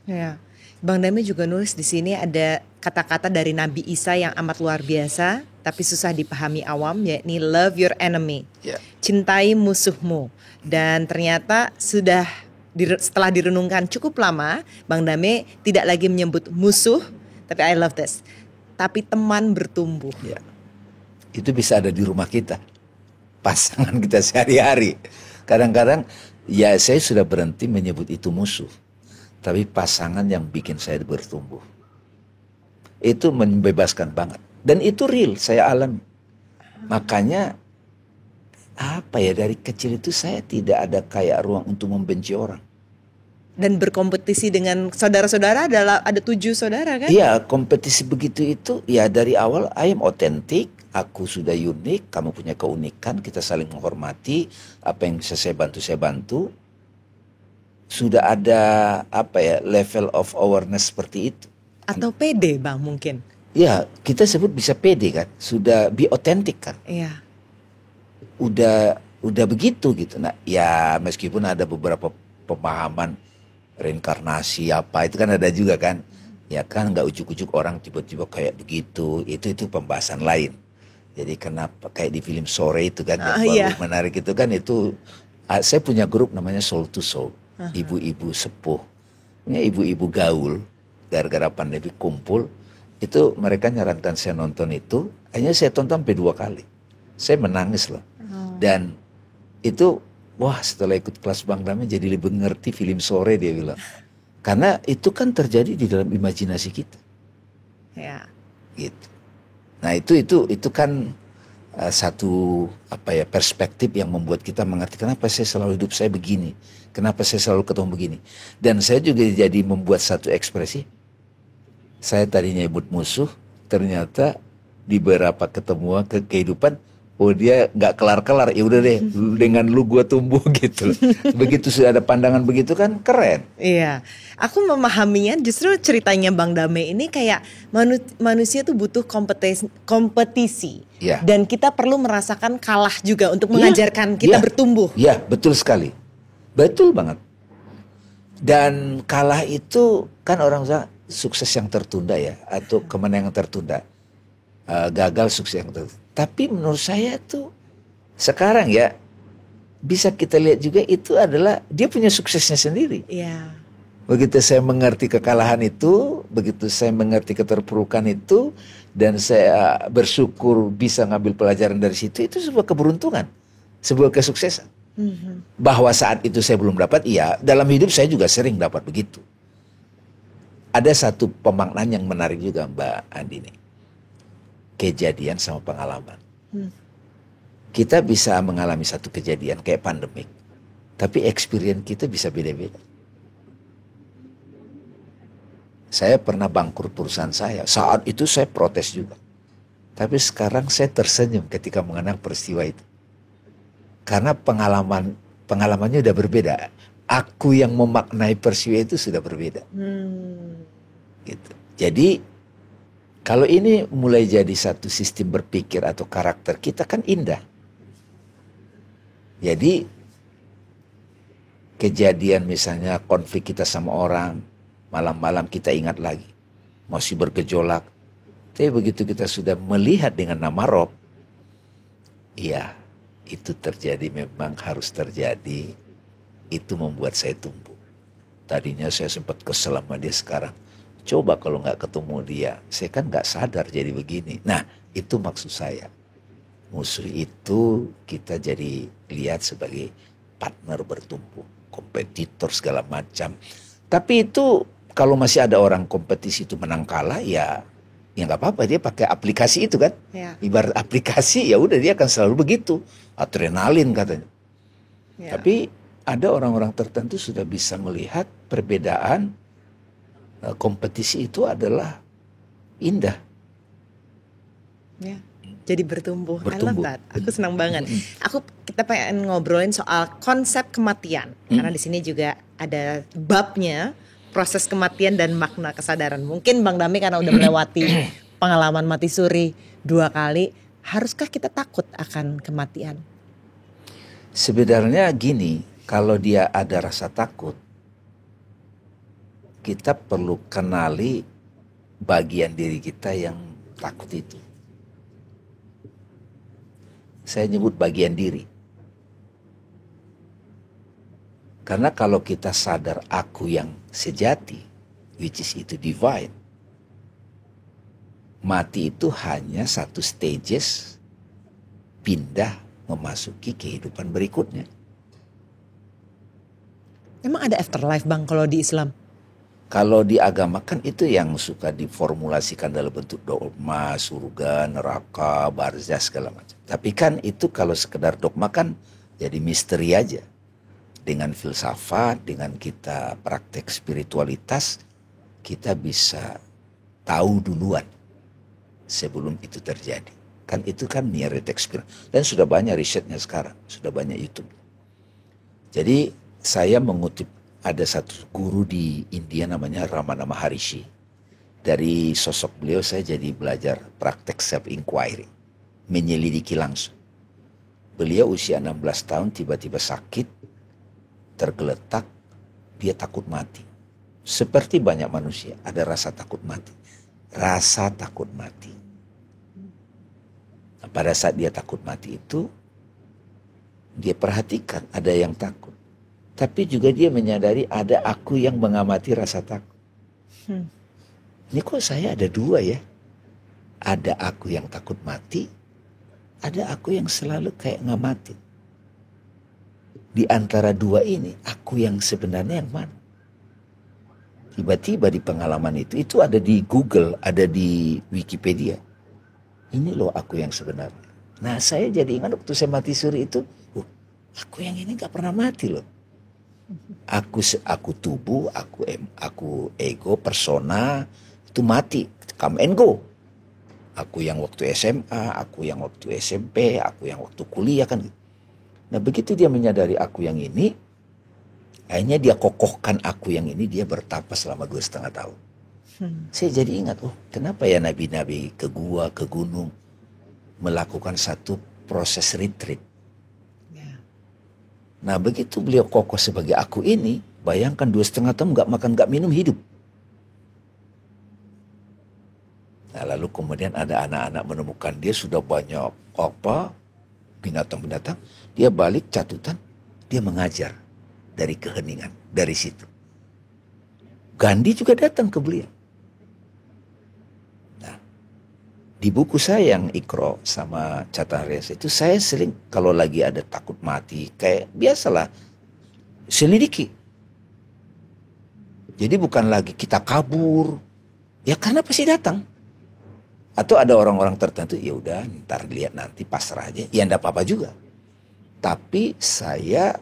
Ya. Bang Dami juga nulis di sini ada kata-kata dari Nabi Isa yang amat luar biasa. Tapi susah dipahami awam, yakni love your enemy. Cintai musuhmu. Dan ternyata setelah direnungkan cukup lama, Bang Dame tidak lagi menyebut musuh, tapi I love this. Tapi teman bertumbuh. Ya. Itu bisa ada di rumah kita. Pasangan kita sehari-hari. Kadang-kadang Ya saya sudah berhenti menyebut itu musuh. Tapi pasangan yang bikin saya bertumbuh. Itu membebaskan banget. Dan itu real, saya alami. Makanya apa ya, dari kecil itu saya tidak ada kayak ruang untuk membenci orang. Dan berkompetisi dengan saudara-saudara ada 7 saudara kan? Iya, kompetisi begitu itu ya dari awal I am otentik, aku sudah unik, kamu punya keunikan, kita saling menghormati, apa yang bisa saya bantu. Sudah ada apa ya, level of awareness seperti itu. Atau pede Bang mungkin? Ya, kita sebut bisa pede kan, sudah be otentik kan. Iya. Udah begitu gitu. Nah, ya meskipun ada beberapa pemahaman reinkarnasi apa itu kan ada juga kan. Ya kan nggak ujuk-ujuk orang tiba-tiba kayak begitu. Itu pembahasan lain. Jadi kenapa kayak di film Sore itu kan yang baru Iya. menarik itu kan itu saya punya grup namanya Soul to Soul. Ibu-ibu sepuh. Ini ibu-ibu gaul gara-gara pandemi kumpul itu mereka nyarankan saya nonton itu. Hanya saya tonton sampai 2 kali. Saya menangis loh. Dan itu wah setelah ikut kelas Bang Dame jadi lebih ngerti film Sore dia bilang. Karena itu kan terjadi di dalam imajinasi kita. Ya. Gitu. Nah itu kan satu apa ya perspektif yang membuat kita mengerti kenapa saya selalu hidup saya begini. Kenapa saya selalu ketemu begini. Dan saya juga jadi membuat satu ekspresi. Saya tadinya nyebut musuh, ternyata di beberapa ketemuan kehidupan, oh dia nggak kelar-kelar, ya udah deh, dengan lu gua tumbuh gitu. Begitu sudah ada pandangan begitu kan keren. Iya, aku memahaminya justru ceritanya Bang Dame ini kayak manusia tuh butuh kompetisi. Iya. Dan kita perlu merasakan kalah juga untuk Iya, mengajarkan kita iya, bertumbuh. Iya, betul sekali. Betul banget. Dan kalah itu kan orang bilang sukses yang tertunda ya, atau kemenangan tertunda. Gagal sukses yang tertunda. Tapi menurut saya tuh sekarang ya bisa kita lihat juga itu adalah dia punya suksesnya sendiri. Iya. Begitu saya mengerti kekalahan itu, begitu saya mengerti keterpurukan itu, dan saya bersyukur bisa ngambil pelajaran dari situ, itu sebuah keberuntungan, sebuah kesuksesan. Bahwa saat itu saya belum dapat, iya, dalam hidup saya juga sering dapat begitu. Ada satu pemaknaan yang menarik juga Mbak Andini. Kejadian sama pengalaman. Kita bisa mengalami satu kejadian kayak pandemik, tapi experience kita bisa beda-beda. Saya pernah bangkrut perusahaan saya. Saat itu saya protes juga. Tapi sekarang saya tersenyum ketika mengenang peristiwa itu. Karena pengalamannya udah berbeda. Aku yang memaknai peristiwa itu sudah berbeda. Gitu. Jadi kalau ini mulai jadi satu sistem berpikir atau karakter kita kan indah. Jadi kejadian misalnya konflik kita sama orang, malam-malam kita ingat lagi, masih bergejolak. Tapi begitu kita sudah melihat dengan nama Rob, iya itu terjadi, memang harus terjadi. Itu membuat saya tumbuh. Tadinya saya sempat kesel sama dia, sekarang coba kalau nggak ketemu dia, saya kan nggak sadar jadi begini. Nah itu maksud saya. Musuh itu kita jadi lihat sebagai partner bertumbuh, kompetitor segala macam. Tapi itu kalau masih ada orang kompetisi itu menang kalah ya nggak apa-apa, dia pakai aplikasi itu kan. Ya. Ibarat aplikasi ya udah dia akan selalu begitu, adrenalin katanya. Ya. Tapi ada orang-orang tertentu sudah bisa melihat perbedaan, kompetisi itu adalah indah. Ya. Jadi bertumbuh. I love Bertumbuh. that. Aku senang banget. Kita pengen ngobrolin soal konsep kematian. Karena di sini juga ada babnya, proses kematian dan makna kesadaran. Mungkin Bang Dame karena udah melewati pengalaman mati suri 2 kali, haruskah kita takut akan kematian? Sebenarnya gini, kalau dia ada rasa takut, kita perlu kenali bagian diri kita yang takut itu. Saya nyebut bagian diri. Karena kalau kita sadar aku yang sejati, which is itu divine, mati itu hanya satu stages pindah memasuki kehidupan berikutnya. Emang ada afterlife Bang kalau di Islam? Kalau di agama kan itu yang suka diformulasikan dalam bentuk dogma, surga, neraka, barzah segala macam. Tapi kan itu kalau sekedar dogma kan jadi misteri aja. Dengan filsafat, dengan kita praktek spiritualitas, kita bisa tahu duluan sebelum itu terjadi. Kan itu kan near death experience. Dan sudah banyak risetnya sekarang, sudah banyak YouTube. Jadi saya mengutip ada satu guru di India namanya Ramana Maharishi. Dari sosok beliau saya jadi belajar praktek self-inquiry. Menyelidiki langsung. Beliau usia 16 tahun tiba-tiba sakit, tergeletak, dia takut mati. Seperti banyak manusia, ada rasa takut mati. Rasa takut mati. Nah, pada saat dia takut mati itu, dia perhatikan ada yang takut. Tapi juga dia menyadari ada aku yang mengamati rasa takut. Ini kok saya ada dua ya. Ada aku yang takut mati. Ada aku yang selalu kayak ngamati. Di antara dua ini, aku yang sebenarnya yang mana? Tiba-tiba di pengalaman itu ada di Google, ada di Wikipedia. Ini loh aku yang sebenarnya. Nah saya jadi ingat waktu saya mati suri itu, aku yang ini gak pernah mati loh. Aku tubuh, aku ego, persona itu mati, come and go. Aku yang waktu SMA, aku yang waktu SMP, aku yang waktu kuliah kan. Nah begitu dia menyadari aku yang ini, akhirnya dia kokohkan aku yang ini, dia bertapa selama 2,5 tahun. Saya jadi ingat, kenapa ya nabi-nabi ke gua, ke gunung, melakukan satu proses retreat. Nah begitu beliau kokoh sebagai aku ini, bayangkan 2,5 tahun gak makan gak minum hidup. Nah lalu kemudian ada anak-anak menemukan dia sudah banyak binatang-binatang. Dia balik catatan, dia mengajar dari keheningan, dari situ. Gandhi juga datang ke beliau. Nah di buku saya yang Iqra sama catatan rias itu saya sering kalau lagi ada takut mati kayak biasalah selidiki. Jadi bukan lagi kita kabur, ya karena pasti datang. Atau ada orang-orang tertentu, ya udah ntar lihat nanti pasrah aja, ya enggak apa-apa juga. Tapi saya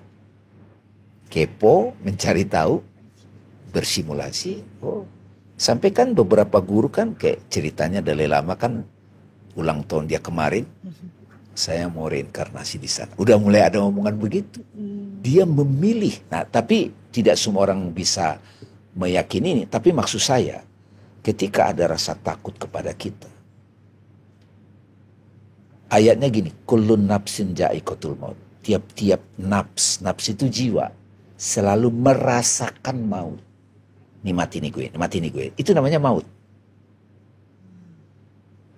kepo, mencari tahu, bersimulasi. Sampai kan beberapa guru kan kayak ceritanya Dalai Lama kan ulang tahun dia kemarin, saya mau reinkarnasi di sana. Udah mulai ada omongan begitu. Dia memilih. Nah tapi tidak semua orang bisa meyakini ini. Tapi maksud saya, ketika ada rasa takut kepada kita, ayatnya gini, kullun nafsin ja'iqatul maut. Tiap-tiap nafs itu jiwa, selalu merasakan maut. Ini mati nih gue. Itu namanya maut.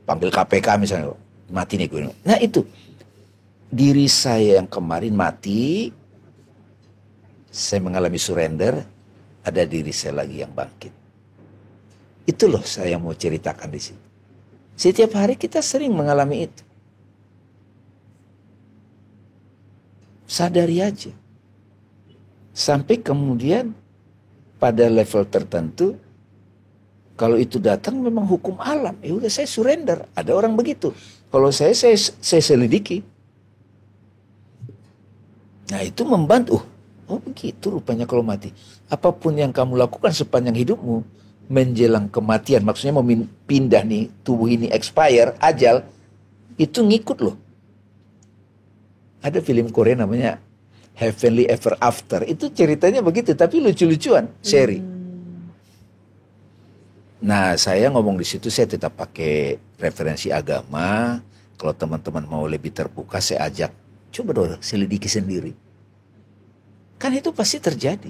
Panggil KPK misalnya, mati nih gue. Nah itu, diri saya yang kemarin mati, saya mengalami surrender, ada diri saya lagi yang bangkit. Itu loh saya mau ceritakan di sini. Setiap hari kita sering mengalami itu. Sadari aja. Sampai kemudian pada level tertentu, kalau itu datang memang hukum alam. Ya udah saya surrender. Ada orang begitu. Kalau saya selidiki. Nah itu membantu. Oh begitu rupanya kalau mati. Apapun yang kamu lakukan sepanjang hidupmu, menjelang kematian, maksudnya mau pindah nih, tubuh ini expire, ajal, itu ngikut loh. Ada film Korea namanya Heavenly Ever After. Itu ceritanya begitu, tapi lucu-lucuan, seri. Nah, saya ngomong di situ saya tetap pakai referensi agama. Kalau teman-teman mau lebih terbuka, saya ajak, coba dong selidiki sendiri. Kan itu pasti terjadi.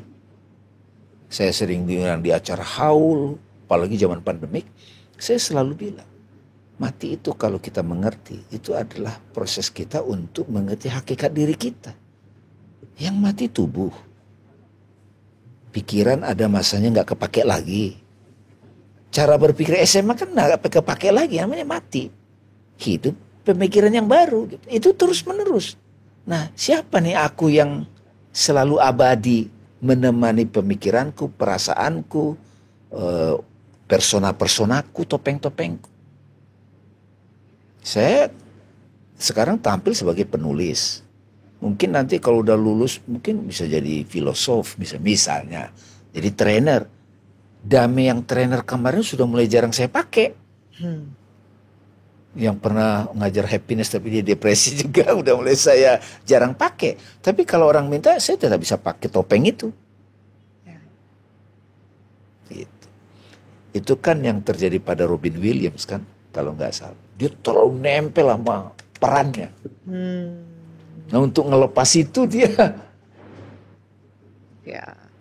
Saya sering bilang di acara haul, apalagi zaman pandemik, saya selalu bilang, mati itu kalau kita mengerti, itu adalah proses kita untuk mengerti hakikat diri kita. Yang mati tubuh. Pikiran ada masanya gak kepake lagi. Cara berpikir SMA kan gak kepake lagi, namanya mati. Hidup pemikiran yang baru. Gitu. Itu terus menerus. Nah siapa nih aku yang selalu abadi menemani pemikiranku, perasaanku, persona-personaku, topeng-topengku. Saya sekarang tampil sebagai penulis. Mungkin nanti kalau udah lulus mungkin bisa jadi filosof, bisa misalnya jadi trainer. Damai yang trainer kemarin sudah mulai jarang saya pakai. Yang pernah ngajar happiness tapi dia depresi juga udah mulai saya jarang pakai. Tapi kalau orang minta saya tetap bisa pakai topeng itu. Gitu. Itu kan yang terjadi pada Robin Williams kan, kalau nggak salah. Dia terlalu nempel sama perannya. Nah untuk ngelepas itu dia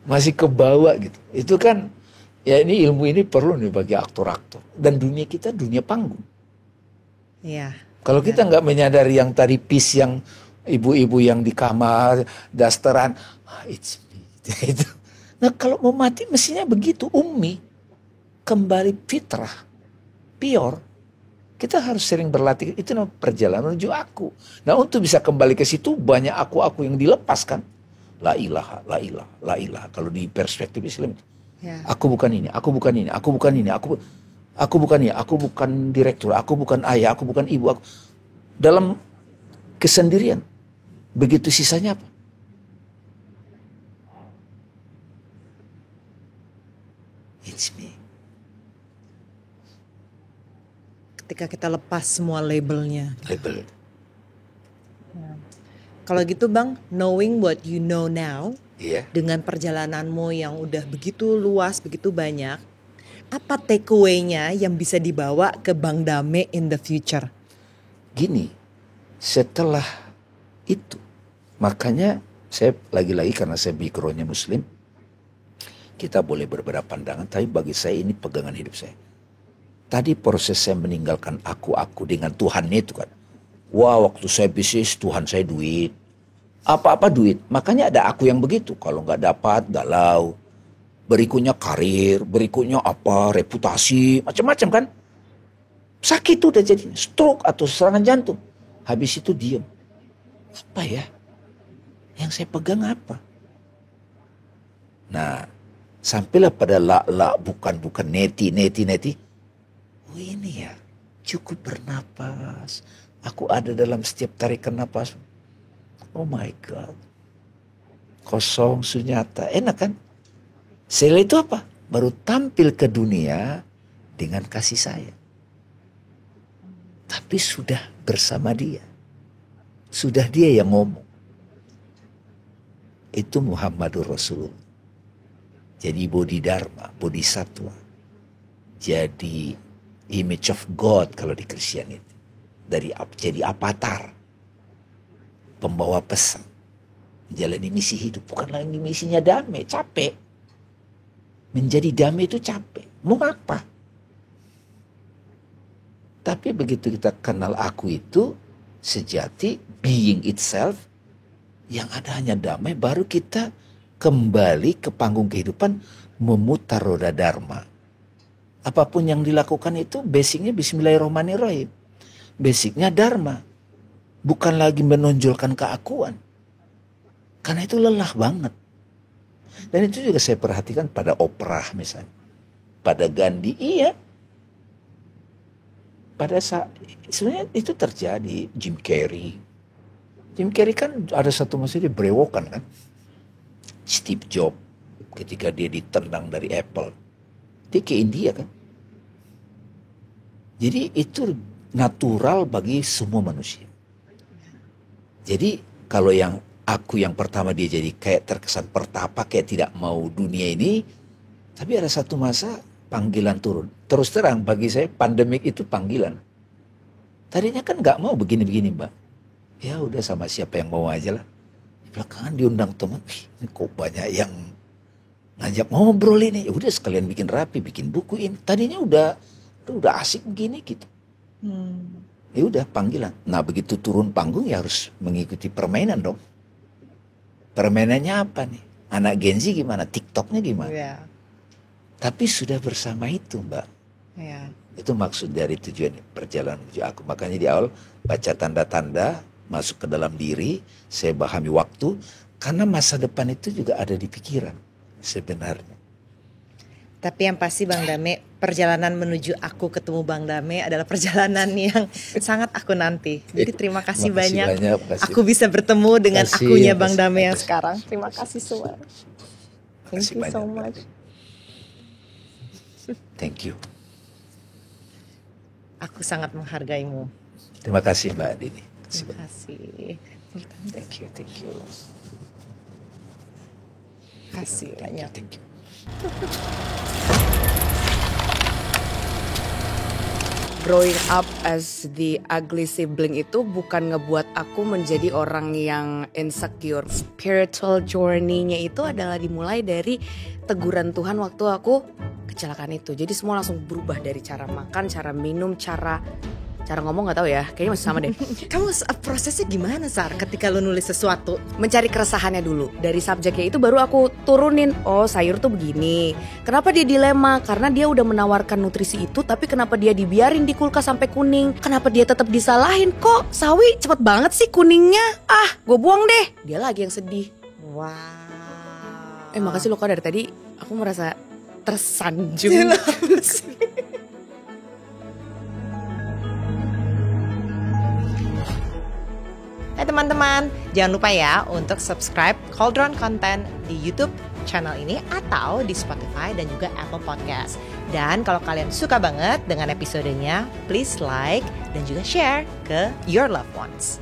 masih ke bawah gitu. Itu kan ya ini ilmu ini perlu nih bagi aktor-aktor. Dan dunia kita dunia panggung. Kalau kita nggak menyadari yang tadi peace yang ibu-ibu yang di kamar dasteran, it's me. Itu. Nah kalau mau mati mestinya begitu, ummi, kembali fitrah, pure. Kita harus sering berlatih, itu namanya perjalanan menuju aku. Nah untuk bisa kembali ke situ banyak aku-aku yang dilepaskan. La ilaha, la ilaha, la ilaha. Kalau di perspektif Islam, aku bukan ini, aku bukan ini, aku bukan ini, aku bukan ini, aku bukan direktur, aku bukan ayah, aku bukan ibu. Aku. Dalam kesendirian, begitu sisanya apa? It's me. Ketika kita lepas semua labelnya. Label. Kalau gitu Bang, knowing what you know now, dengan perjalananmu yang udah begitu luas, begitu banyak, apa takeaway-nya yang bisa dibawa ke Bang Dame in the future? Gini, setelah itu, makanya saya lagi-lagi karena saya backgroundnya Muslim, kita boleh berbeda pandangan, tapi bagi saya ini pegangan hidup saya. Tadi proses saya meninggalkan aku dengan Tuhan itu kan. Wah waktu saya bisnis Tuhan saya duit. Apa-apa duit. Makanya ada aku yang begitu. Kalau nggak dapat galau. Berikutnya karir. Berikutnya apa reputasi. Macam-macam kan. Sakit tuh udah jadi. Stroke atau serangan jantung. Habis itu diem. Apa ya? Yang saya pegang apa? Nah sampailah pada bukan neti. Oh ini ya, cukup bernapas. Aku ada dalam setiap tarikan napas. Oh my God. Kosong, sunyata. Enak kan? Setelah itu apa? Baru tampil ke dunia dengan kasih sayang. Tapi sudah bersama dia. Sudah dia yang ngomong. Itu Muhammadur Rasulullah. Jadi Bodhidharma, Bodhisattva. Jadi image of God kalau di Christianity. Jadi avatar. Pembawa pesan. Menjalani misi hidup. Bukan lagi misinya damai. Capek. Menjadi damai itu capek. Mau apa? Tapi begitu kita kenal aku itu. Sejati. Being itself. Yang ada hanya damai. Baru kita kembali ke panggung kehidupan. Memutar roda dharma. Apapun yang dilakukan itu basicnya Bismillahirrahmanirrahim. Basicnya dharma. Bukan lagi menonjolkan keakuan. Karena itu lelah banget. Dan itu juga saya perhatikan pada Oprah misalnya. Pada Gandhi, iya. Pada saat, sebenarnya itu terjadi. Jim Carrey. Jim Carrey kan ada satu masa dia berewokan kan. Steve Jobs ketika dia ditendang dari Apple. Dia ke India kan. Jadi itu natural bagi semua manusia. Jadi kalau yang aku yang pertama dia jadi kayak terkesan pertapa, kayak tidak mau dunia ini. Tapi ada satu masa panggilan turun. Terus terang bagi saya pandemik itu panggilan. Tadinya kan gak mau begini-begini Mbak. Ya udah sama siapa yang mau aja lah. Belakangan diundang teman, ini kok banyak yang ngajak ngobrol ini, ya udah sekalian bikin rapi, bikin buku ini. Tadinya udah asik begini gitu. Ya udah panggilan. Nah begitu turun panggung ya harus mengikuti permainan dong. Permainannya apa nih? Anak Gen Z gimana? TikToknya gimana? Tapi sudah bersama itu Mbak. Itu maksud dari tujuan perjalanan menuju aku. Makanya di awal baca tanda-tanda, masuk ke dalam diri, saya pahami waktu, Karena masa depan itu juga ada di pikiran sebenarnya. Tapi yang pasti Bang Dame, perjalanan menuju aku ketemu Bang Dame adalah perjalanan yang sangat aku nanti. Jadi terima kasih banyak. Aku bisa bertemu dengan akunya Bang Dame yang sekarang. Terima kasih semua. Thank you so much. Thank you. Aku sangat menghargaimu. Terima kasih Mbak Dini. Terima kasih. Thank you. Kasih banyak. Thank you. Growing up as the ugly sibling itu bukan ngebuat aku menjadi orang yang insecure. Spiritual journey-nya itu adalah dimulai dari teguran Tuhan waktu aku kecelakaan itu. Jadi semua langsung berubah dari cara makan, cara minum, cara ngomong, nggak tahu ya, kayaknya masih sama deh. Kamu prosesnya gimana Sar ketika lu nulis sesuatu? Mencari keresahannya dulu. Dari subjeknya itu baru aku turunin, oh sayur tuh begini. Kenapa dia dilema? Karena dia udah menawarkan nutrisi itu, tapi kenapa dia dibiarin di kulkas sampai kuning? Kenapa dia tetap disalahin? Kok sawi cepet banget sih kuningnya? Ah, gue buang deh. Dia lagi yang sedih. Wow. Makasih lo kok, dari tadi aku merasa tersanjung. Teman-teman, jangan lupa ya untuk subscribe Cauldron Content di YouTube channel ini atau di Spotify dan juga Apple Podcast. Dan kalau kalian suka banget dengan episodenya, please like dan juga share ke your loved ones.